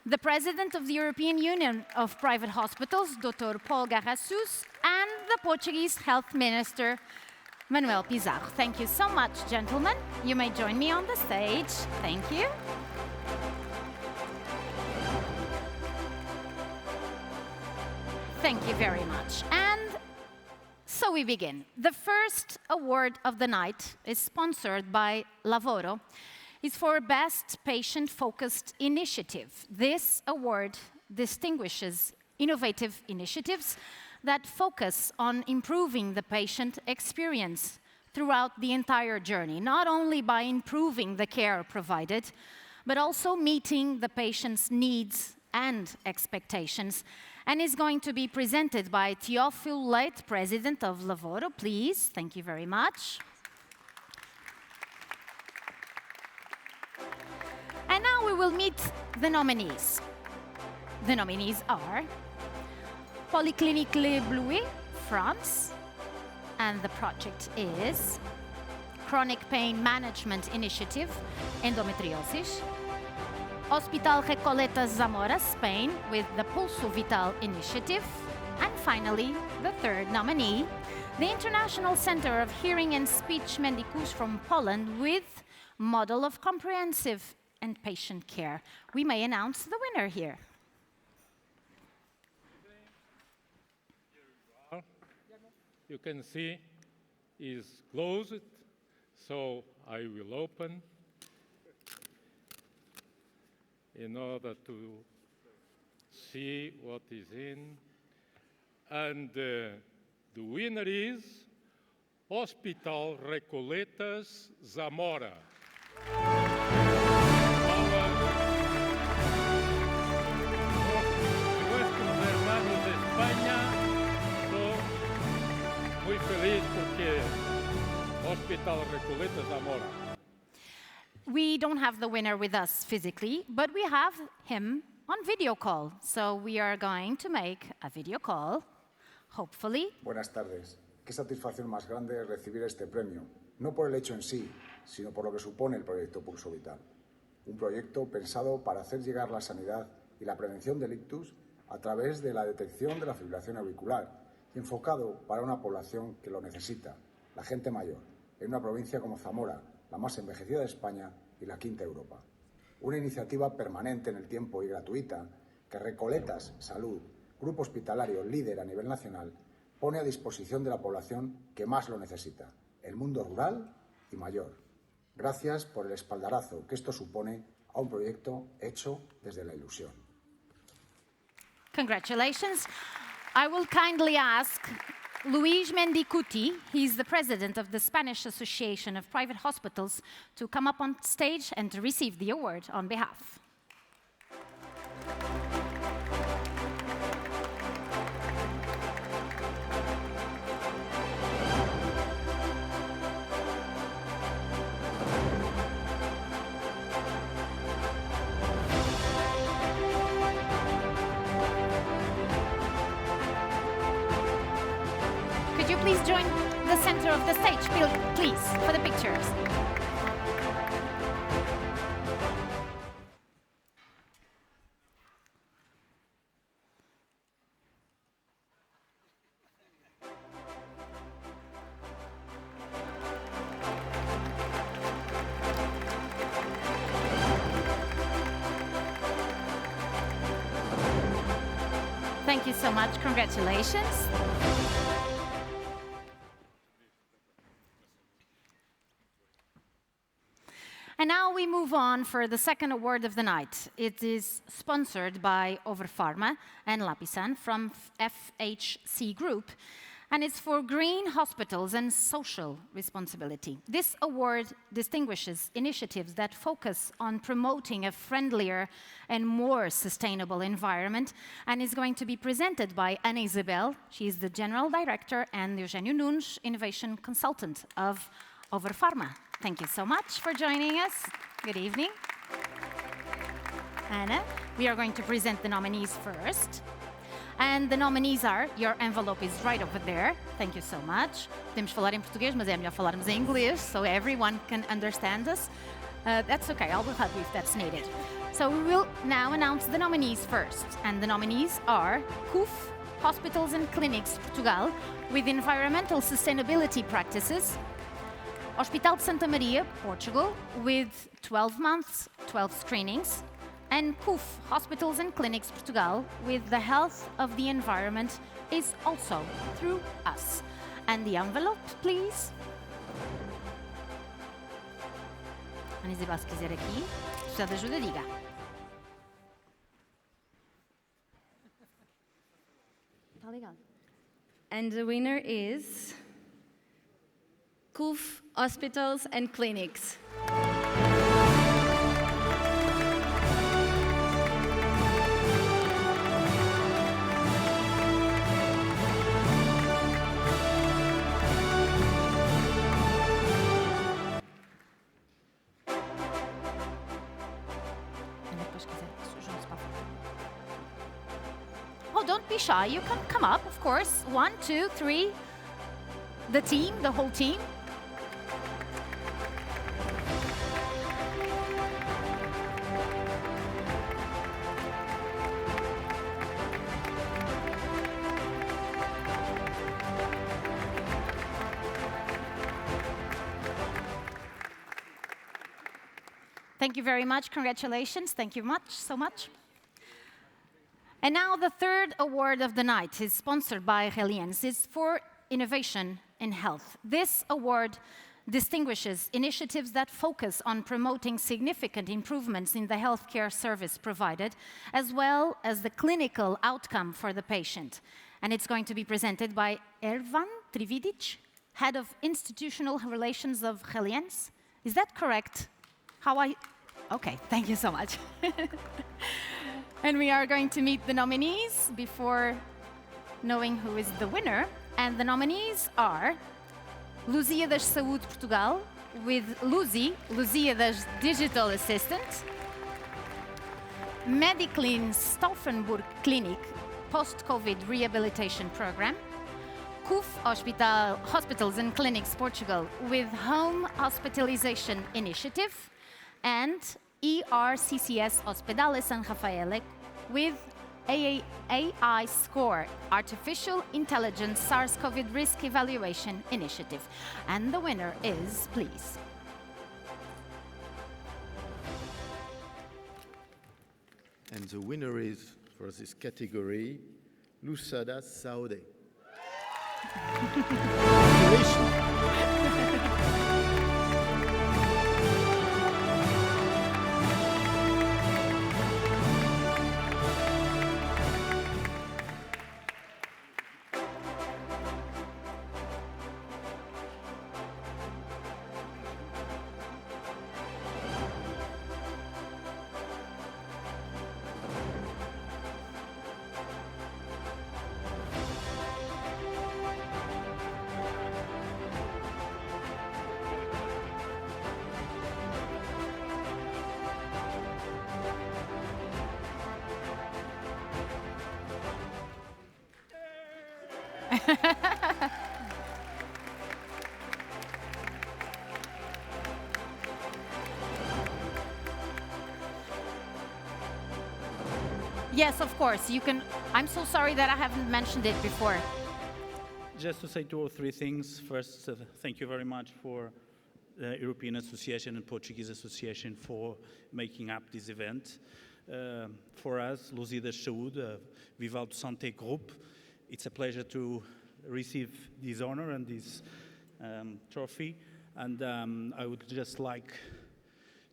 The president of the European Union of Private Hospitals, Dr. Paul Garassus, and the Portuguese Health Minister, Manuel Pizarro. Thank you so much, gentlemen. You may join me on the stage. Thank you. Thank you very much. And so we begin. The first award of the night is sponsored by Lavoro. It's for Best Patient-Focused Initiative. This award distinguishes innovative initiatives that focus on improving the patient experience throughout the entire journey, not only by improving the care provided, but also meeting the patient's needs and expectations, and is going to be presented by Teófilo Leite, president of Lavoro. Please, thank you very much. And now we will meet the nominees. The nominees are Polyclinique Le Bleuet, France, and the project is Chronic Pain Management Initiative, Endometriosis. Hospital Recoleta Zamora, Spain, with the Pulso Vital Initiative. And finally, the third nominee, the International Center of Hearing and Speech Medicus from Poland, with Model of Comprehensive and patient care. We may announce the winner here. You can see is closed, so I will open in order to see what is in. And the winner is Hospital Recoletas Zamora. Nuestros hermanos de España son muy feliz porque Hospital Recoletas Zamora. We don't have the winner with us physically, but we have him on video call. So we are going to make a video call, hopefully. Buenas tardes. Qué satisfacción más grande es recibir este premio, no por el hecho en sí, sino por lo que supone el proyecto Pulso Vital. Un proyecto pensado para hacer llegar la sanidad y la prevención del ictus a través de la detección de la fibrilación auricular y enfocado para una población que lo necesita, la gente mayor, en una provincia como Zamora, la más envejecida de España y la quinta de Europa. Una iniciativa permanente en el tiempo y gratuita que Recoletas Salud, grupo hospitalario líder a nivel nacional, pone a disposición de la población que más lo necesita, el mundo rural y mayor. Gracias por el espaldarazo que esto supone a un proyecto hecho desde la ilusión. Congratulations. I will kindly ask Luis Mendicuti, he's the president of the Spanish Association of Private Hospitals, to come up on stage and to receive the award on behalf. Could you please join the center of the stage, please, for the pictures? Thank you so much. Congratulations. And now we move on for the second award of the night. It is sponsored by Overpharma and Lapisan from FHC Group, and it's for green hospitals and social responsibility. This award distinguishes initiatives that focus on promoting a friendlier and more sustainable environment, and is going to be presented by Ana Isabel. She is the General Director, and Eugênio Nunes, Innovation Consultant of Overpharma. Thank you so much for joining us. Good evening. Anna, we are going to present the nominees first. And the nominees are, your envelope is right over there. Thank you so much. Podemos falar em português, mas é melhor falarmos em inglês so everyone can understand us. That's okay, I'll help you if that's needed. So we will now announce the nominees first. And the nominees are CUF, Hospitals and Clinics Portugal, with environmental sustainability practices. Hospital de Santa Maria, Portugal, with 12 months, 12 screenings. And CUF, Hospitals and Clinics Portugal, with the health of the environment, is also through us. And the envelope, please. Ana Isabel, se quiser aqui, se precisar de ajuda, diga. Tá legal. And the winner is CUF, Hospitals and Clinics. Oh, don't be shy. You can come up, of course. 1, 2, 3. The team, the whole team. Thank you very much. Congratulations. Thank you so much. And now the third award of the night is sponsored by Reliance. It's for innovation in health. This award distinguishes initiatives that focus on promoting significant improvements in the healthcare service provided, as well as the clinical outcome for the patient. And it's going to be presented by Ervan Trividic, Head of Institutional Relations of Reliance. Is that correct? Okay, thank you so much. And we are going to meet the nominees before knowing who is the winner. And the nominees are Lusíadas Saúde Portugal, with Lusíadas Digital Assistant, Mediclin Stauffenburg Clinic Post-COVID Rehabilitation Program, CUF Hospitals and Clinics Portugal with Home Hospitalization Initiative, and ERCCS Hospedale San Raffaele with AI Score, Artificial Intelligence SARS-CoV Risk Evaluation Initiative. And the winner is, please. And the winner is, for this category, Lusíadas Saúde. Congratulations. Yes, of course, you can. I'm so sorry that I haven't mentioned it before. Just to say 2 or 3 things. First, thank you very much for the European Association and Portuguese Association for making up this event. For us, Lusíadas Saúde, Vivaldo Santé Group, it's a pleasure to receive this honor and this trophy. And I would just like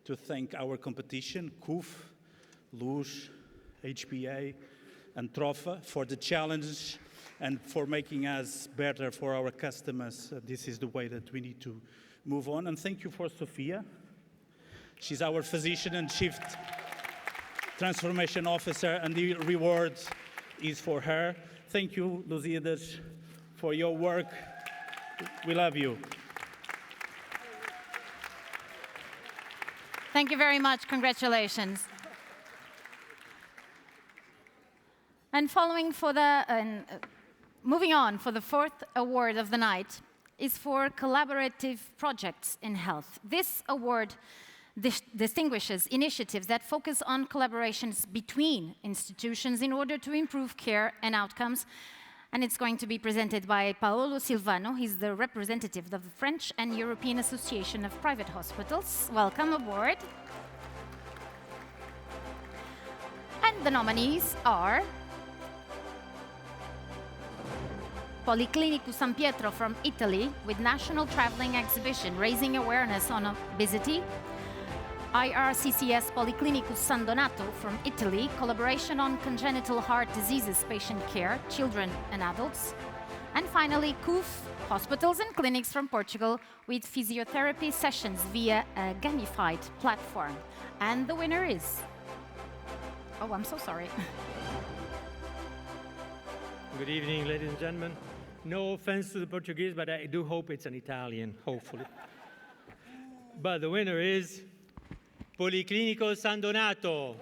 to thank our competition, CUF, Luz, HPA, and Trofa, for the challenge and for making us better for our customers. This is the way that we need to move on. And thank you for Sofia. She's our physician and chief transformation officer, and the reward is for her. Thank you, Lusíadas, for your work. We love you. Thank you very much. Congratulations. And moving on for the fourth award of the night is for collaborative projects in health. This award distinguishes initiatives that focus on collaborations between institutions in order to improve care and outcomes. And it's going to be presented by Paolo Silvano. He's the representative of the French and European Association of Private Hospitals. Welcome aboard. And the nominees are Policlinico San Pietro from Italy with National Traveling Exhibition raising awareness on obesity. IRCCS Policlinico San Donato from Italy, collaboration on congenital heart diseases patient care, children and adults. And finally, CUF Hospitals and Clinics from Portugal with physiotherapy sessions via a gamified platform. And the winner is... Oh, I'm so sorry. Good evening, ladies and gentlemen. No offense to the Portuguese, but I do hope it's an Italian, hopefully. But the winner is Policlinico San Donato.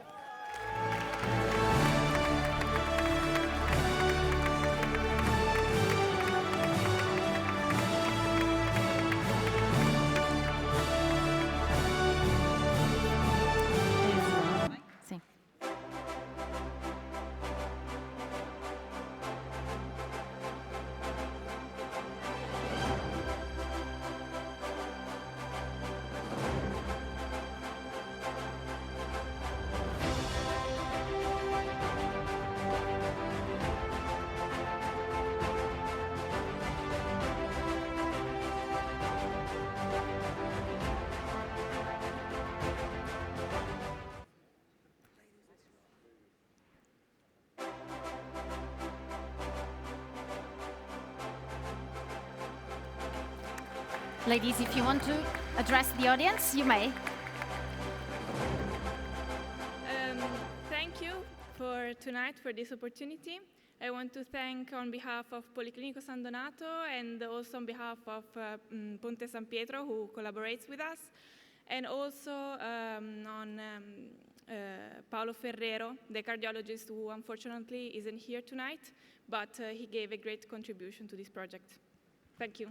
Ladies, if you want to address the audience, you may. Thank you for tonight, for this opportunity. I want to thank on behalf of Policlinico San Donato and also on behalf of Ponte San Pietro, who collaborates with us, and also on Paolo Ferrero, the cardiologist who unfortunately isn't here tonight, but he gave a great contribution to this project. Thank you.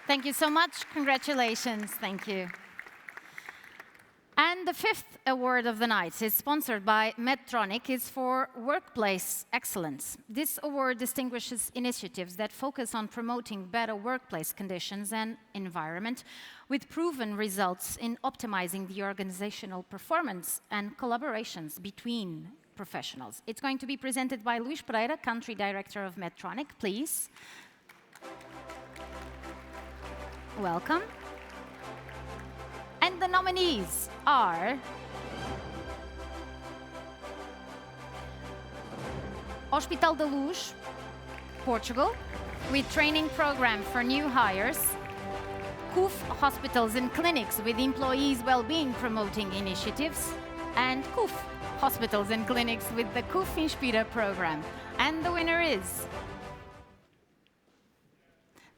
Thank you so much. Congratulations. Thank you. And the fifth award of the night is sponsored by Medtronic. It's for workplace excellence. This award distinguishes initiatives that focus on promoting better workplace conditions and environment with proven results in optimizing the organizational performance and collaborations between professionals. It's going to be presented by Luís Pereira, Country Director of Medtronic. Please. Welcome. And the nominees are Hospital da Luz, Portugal, with training program for new hires, CUF Hospitals and Clinics with employees well-being promoting initiatives, and CUF Hospitals and Clinics with the CUF Inspira program. And the winner is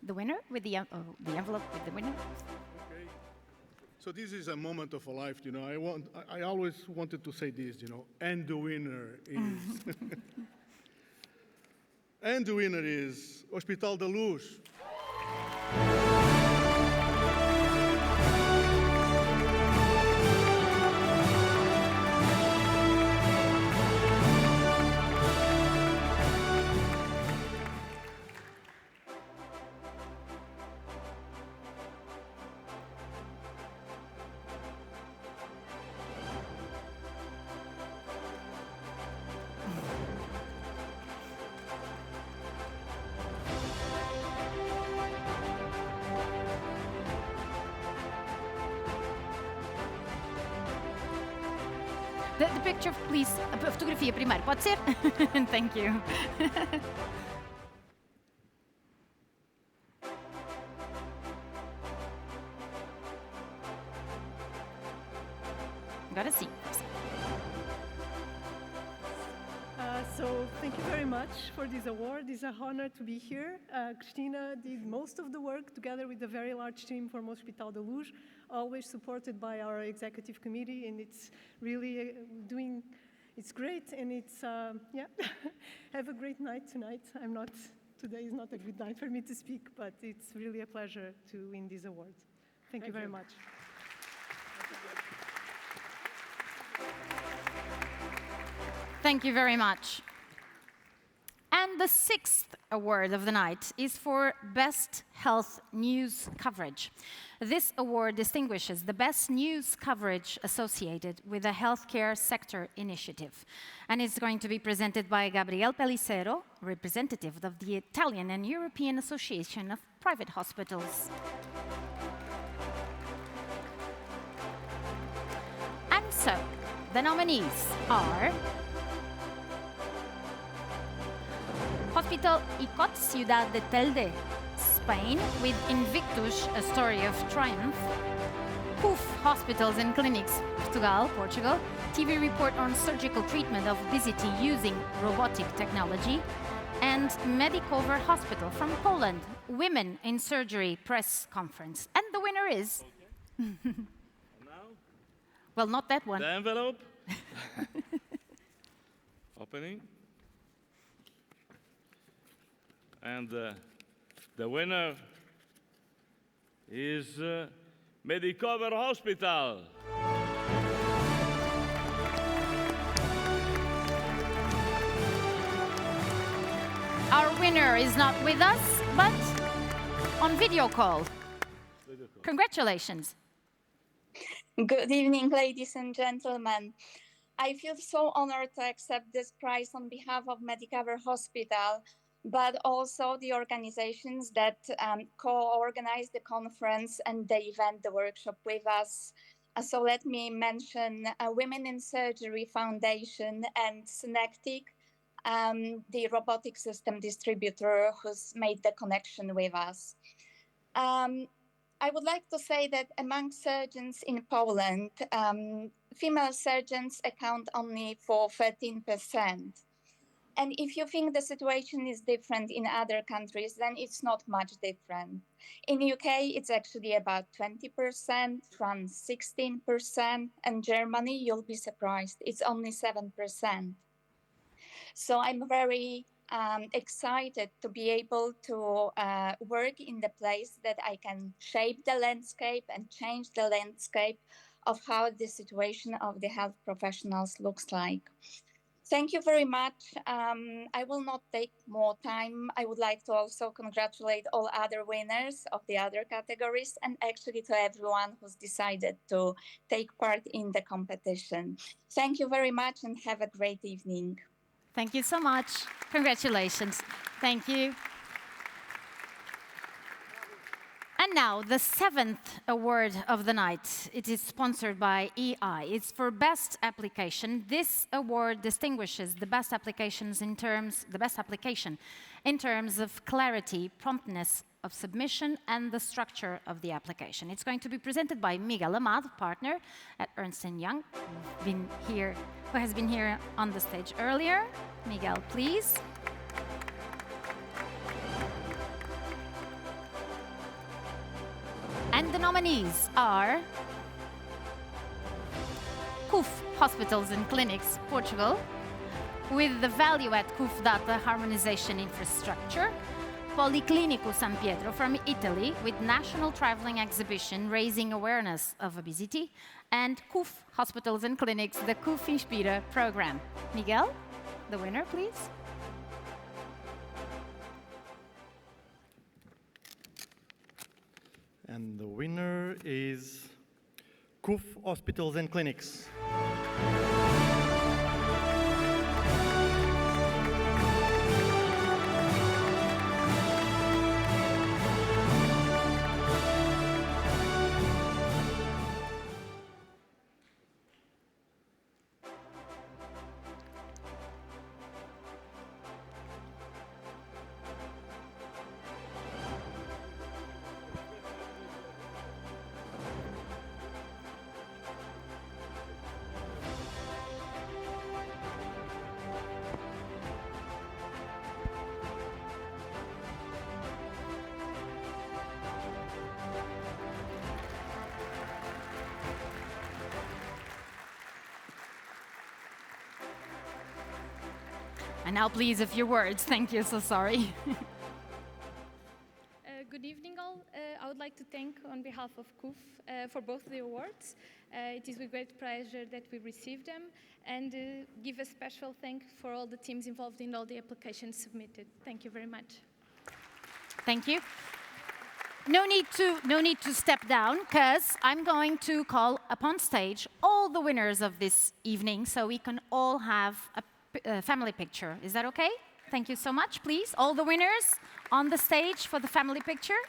the winner with the envelope with the winner. So this is a moment of a life, you know. I always wanted to say this, you know, and the winner is, and the winner is Hospital da Luz. The picture, please. A fotografia primeiro, pode ser? Thank you. Agora sim. So thank you very much for this award. It's an honor to be here. Cristina did most of the work together with a very large team from Hospital da Luz, always supported by our executive committee, and it's really it's great, and it's, yeah, have a great night tonight. Today is not a good night for me to speak, but it's really a pleasure to win this award. Thank you very much. Thank you very much. And the sixth award of the night is for Best Health News Coverage. This award distinguishes the best news coverage associated with a healthcare sector initiative. And it's going to be presented by Gabriele Pellicero, representative of the Italian and European Association of Private Hospitals. And so, the nominees are Hospital Icot Ciudad de Telde, Spain, with Invictus, a story of triumph. CUF Hospitals and Clinics, Portugal, TV report on surgical treatment of obesity using robotic technology. And Medicover Hospital from Poland, Women in Surgery press conference. And the winner is... Well, not that one. The envelope. Opening. And the winner is Medicover Hospital. Our winner is not with us, but on video call. Congratulations. Good evening, ladies and gentlemen. I feel so honored to accept this prize on behalf of Medicover Hospital, but also the organizations that co-organized the conference and the event, the workshop with us. So let me mention Women in Surgery Foundation and Synectic, the robotic system distributor who's made the connection with us. I would like to say that among surgeons in Poland, female surgeons account only for 13%. And if you think the situation is different in other countries, then it's not much different. In the UK, it's actually about 20%, France 16%, and Germany, you'll be surprised, it's only 7%. So I'm very excited to be able to work in the place that I can shape the landscape and change the landscape of how the situation of the health professionals looks like. Thank you very much. I will not take more time. I would like to also congratulate all other winners of the other categories and actually to everyone who's decided to take part in the competition. Thank you very much and have a great evening. Thank you so much. Congratulations. Thank you. And now, the 7th award of the night. It is sponsored by EI. It's for best application. This award distinguishes the best applications in terms, of clarity, promptness of submission, and the structure of the application. It's going to be presented by Miguel Amado, partner at Ernst Young, who has been here on the stage earlier. Miguel, please. And the nominees are CUF Hospitals and Clinics, Portugal, with the value at CUF data harmonization infrastructure, Policlinico San Pietro from Italy, with national traveling exhibition raising awareness of obesity, and CUF Hospitals and Clinics, the CUF Inspira program. Miguel, the winner, please. And the winner is CUF Hospitals and Clinics. And now, please, a few words. Thank you, so sorry. Good evening, all. I would like to thank, on behalf of CUF, for both the awards. It is with great pleasure that we receive them, and give a special thank for all the teams involved in all the applications submitted. Thank you very much. Thank you. No need to step down, because I'm going to call upon stage all the winners of this evening, so we can all have a family picture. Is that okay? Thank you so much. Please, all the winners on the stage for the family picture.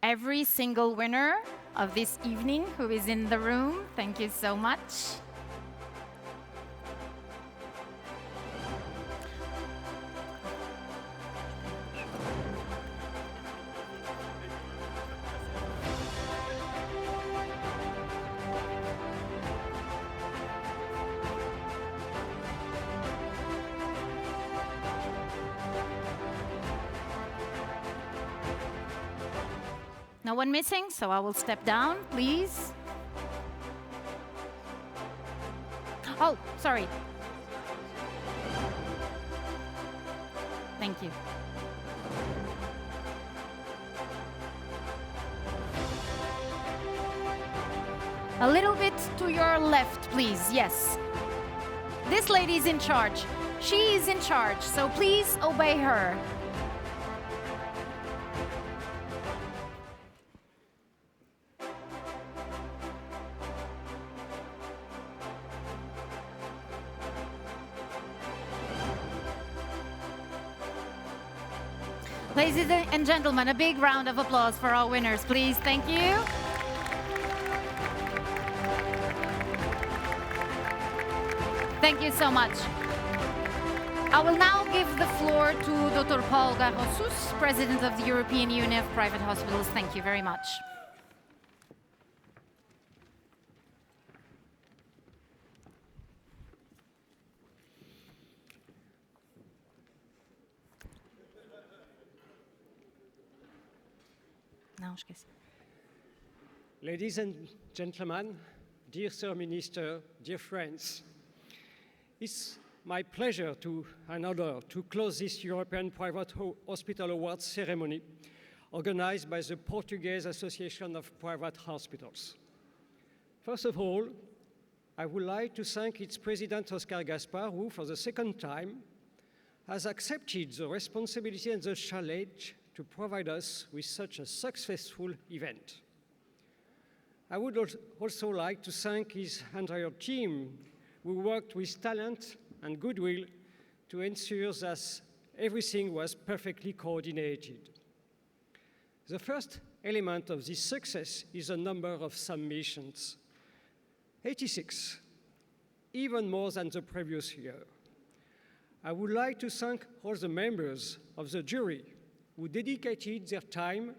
Every single winner of this evening who is in the room, thank you so much. No one missing, so I will step down, please. Oh, sorry. Thank you. A little bit to your left, please. Yes. This lady is in charge. She is in charge, so please obey her. Ladies and gentlemen, a big round of applause for our winners, please. Thank you. Thank you so much. I will now give the floor to Dr. Paul Garrosus, President of the European Union of Private Hospitals. Thank you very much. Ladies and gentlemen, dear Sir Minister, dear friends, it's my pleasure and honor to close this European Private Hospital Awards ceremony organized by the Portuguese Association of Private Hospitals. First of all, I would like to thank its president, Oscar Gaspar, who, for the second time, has accepted the responsibility and the challenge to provide us with such a successful event. I would also like to thank his entire team, who worked with talent and goodwill to ensure that everything was perfectly coordinated. The first element of this success is the number of submissions. 86, even more than the previous year. I would like to thank all the members of the jury who dedicated their time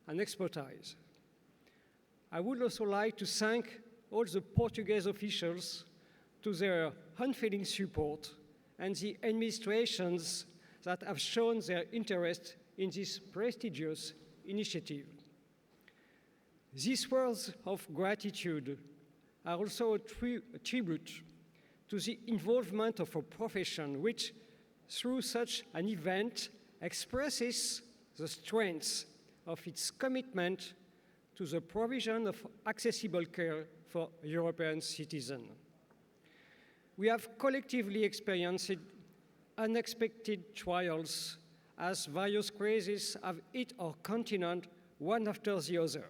and expertise. I would also like to thank all the Portuguese officials to their unfailing support and the administrations that have shown their interest in this prestigious initiative. These words of gratitude are also a tribute to the involvement of a profession which, through such an event, expresses the strength of its commitment to the provision of accessible care for European citizens. We have collectively experienced unexpected trials as various crises have hit our continent one after the other.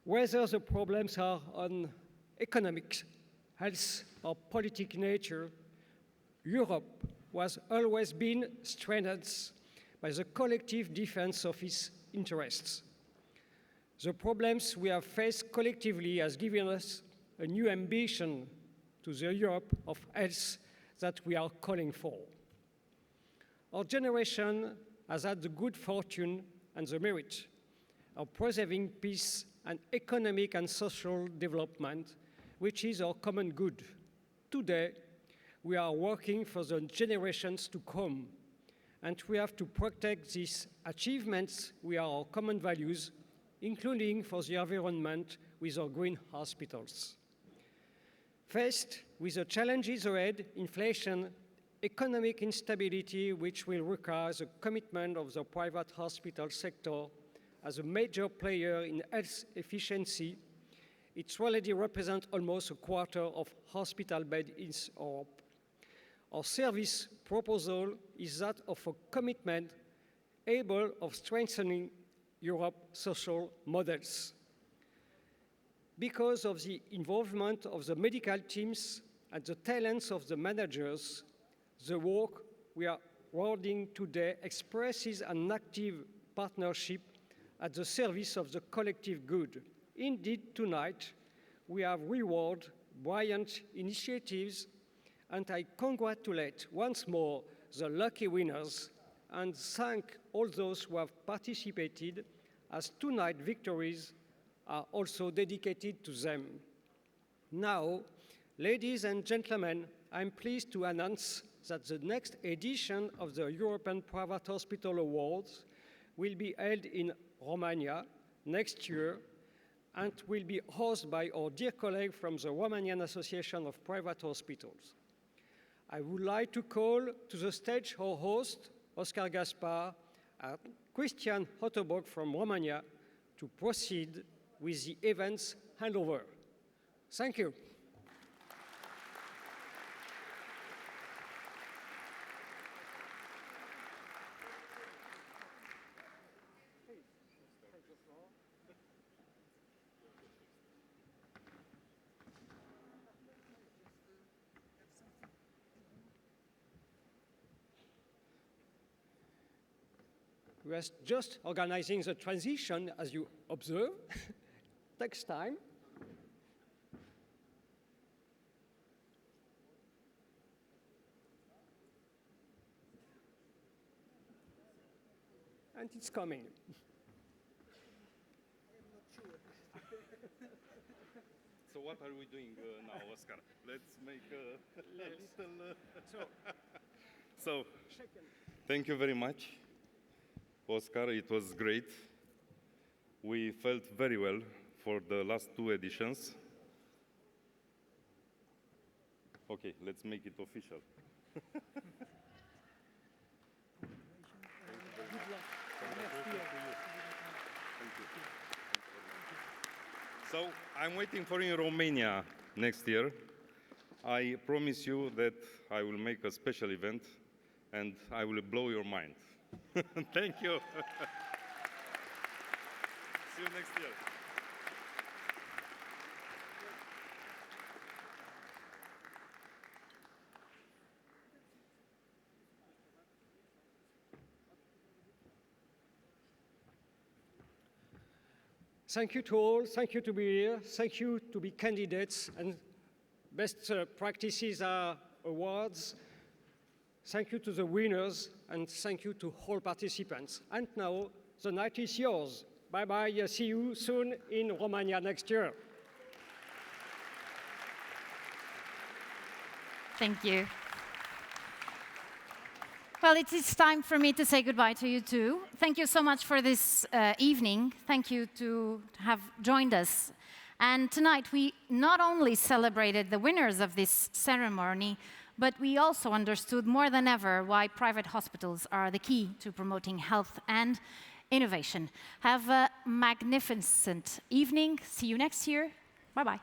Whether the problems are on economic, health, or political nature, Europe has always been strengthened by the collective defense of its interests. The problems we have faced collectively has given us a new ambition to the Europe of health that we are calling for. Our generation has had the good fortune and the merit of preserving peace and economic and social development, which is our common good. Today, we are working for the generations to come, and we have to protect these achievements with our common values, including for the environment with our green hospitals. Faced with the challenges ahead, inflation, economic instability, which will require the commitment of the private hospital sector as a major player in health efficiency, it already represents almost a quarter of hospital beds in Europe. Our service proposal is that of a commitment able of strengthening Europe's social models. Because of the involvement of the medical teams and the talents of the managers, the work we are holding today expresses an active partnership at the service of the collective good. Indeed, tonight, we have rewarded brilliant initiatives, and I congratulate once more the lucky winners and thank all those who have participated, as tonight's victories are also dedicated to them. Now, ladies and gentlemen, I'm pleased to announce that the next edition of the European Private Hospital Awards will be held in Romania next year and will be hosted by our dear colleague from the Romanian Association of Private Hospitals. I would like to call to the stage our host, Oscar Gaspar, and Christian Hotterberg from Romania to proceed with the event's handover. Thank you. We are just organizing the transition, as you observe. Takes time. and it's coming. So what are we doing now, Oscar? Let's make a little... So, thank you very much, Oscar. It was great. We felt very well for the last 2 editions. Okay, let's make it official. So I'm waiting for you in Romania next year. I promise you that I will make a special event and I will blow your mind. Thank you. See you next year. Thank you to all, thank you to be here, thank you to be candidates and best practices awards. Thank you to the winners and thank you to all participants. And now the night is yours. Bye-bye, see you soon in Romania next year. Thank you. Well, it is time for me to say goodbye to you too. Thank you so much for this evening. Thank you to have joined us. And tonight we not only celebrated the winners of this ceremony, but we also understood more than ever why private hospitals are the key to promoting health and innovation. Have a magnificent evening. See you next year. Bye-bye.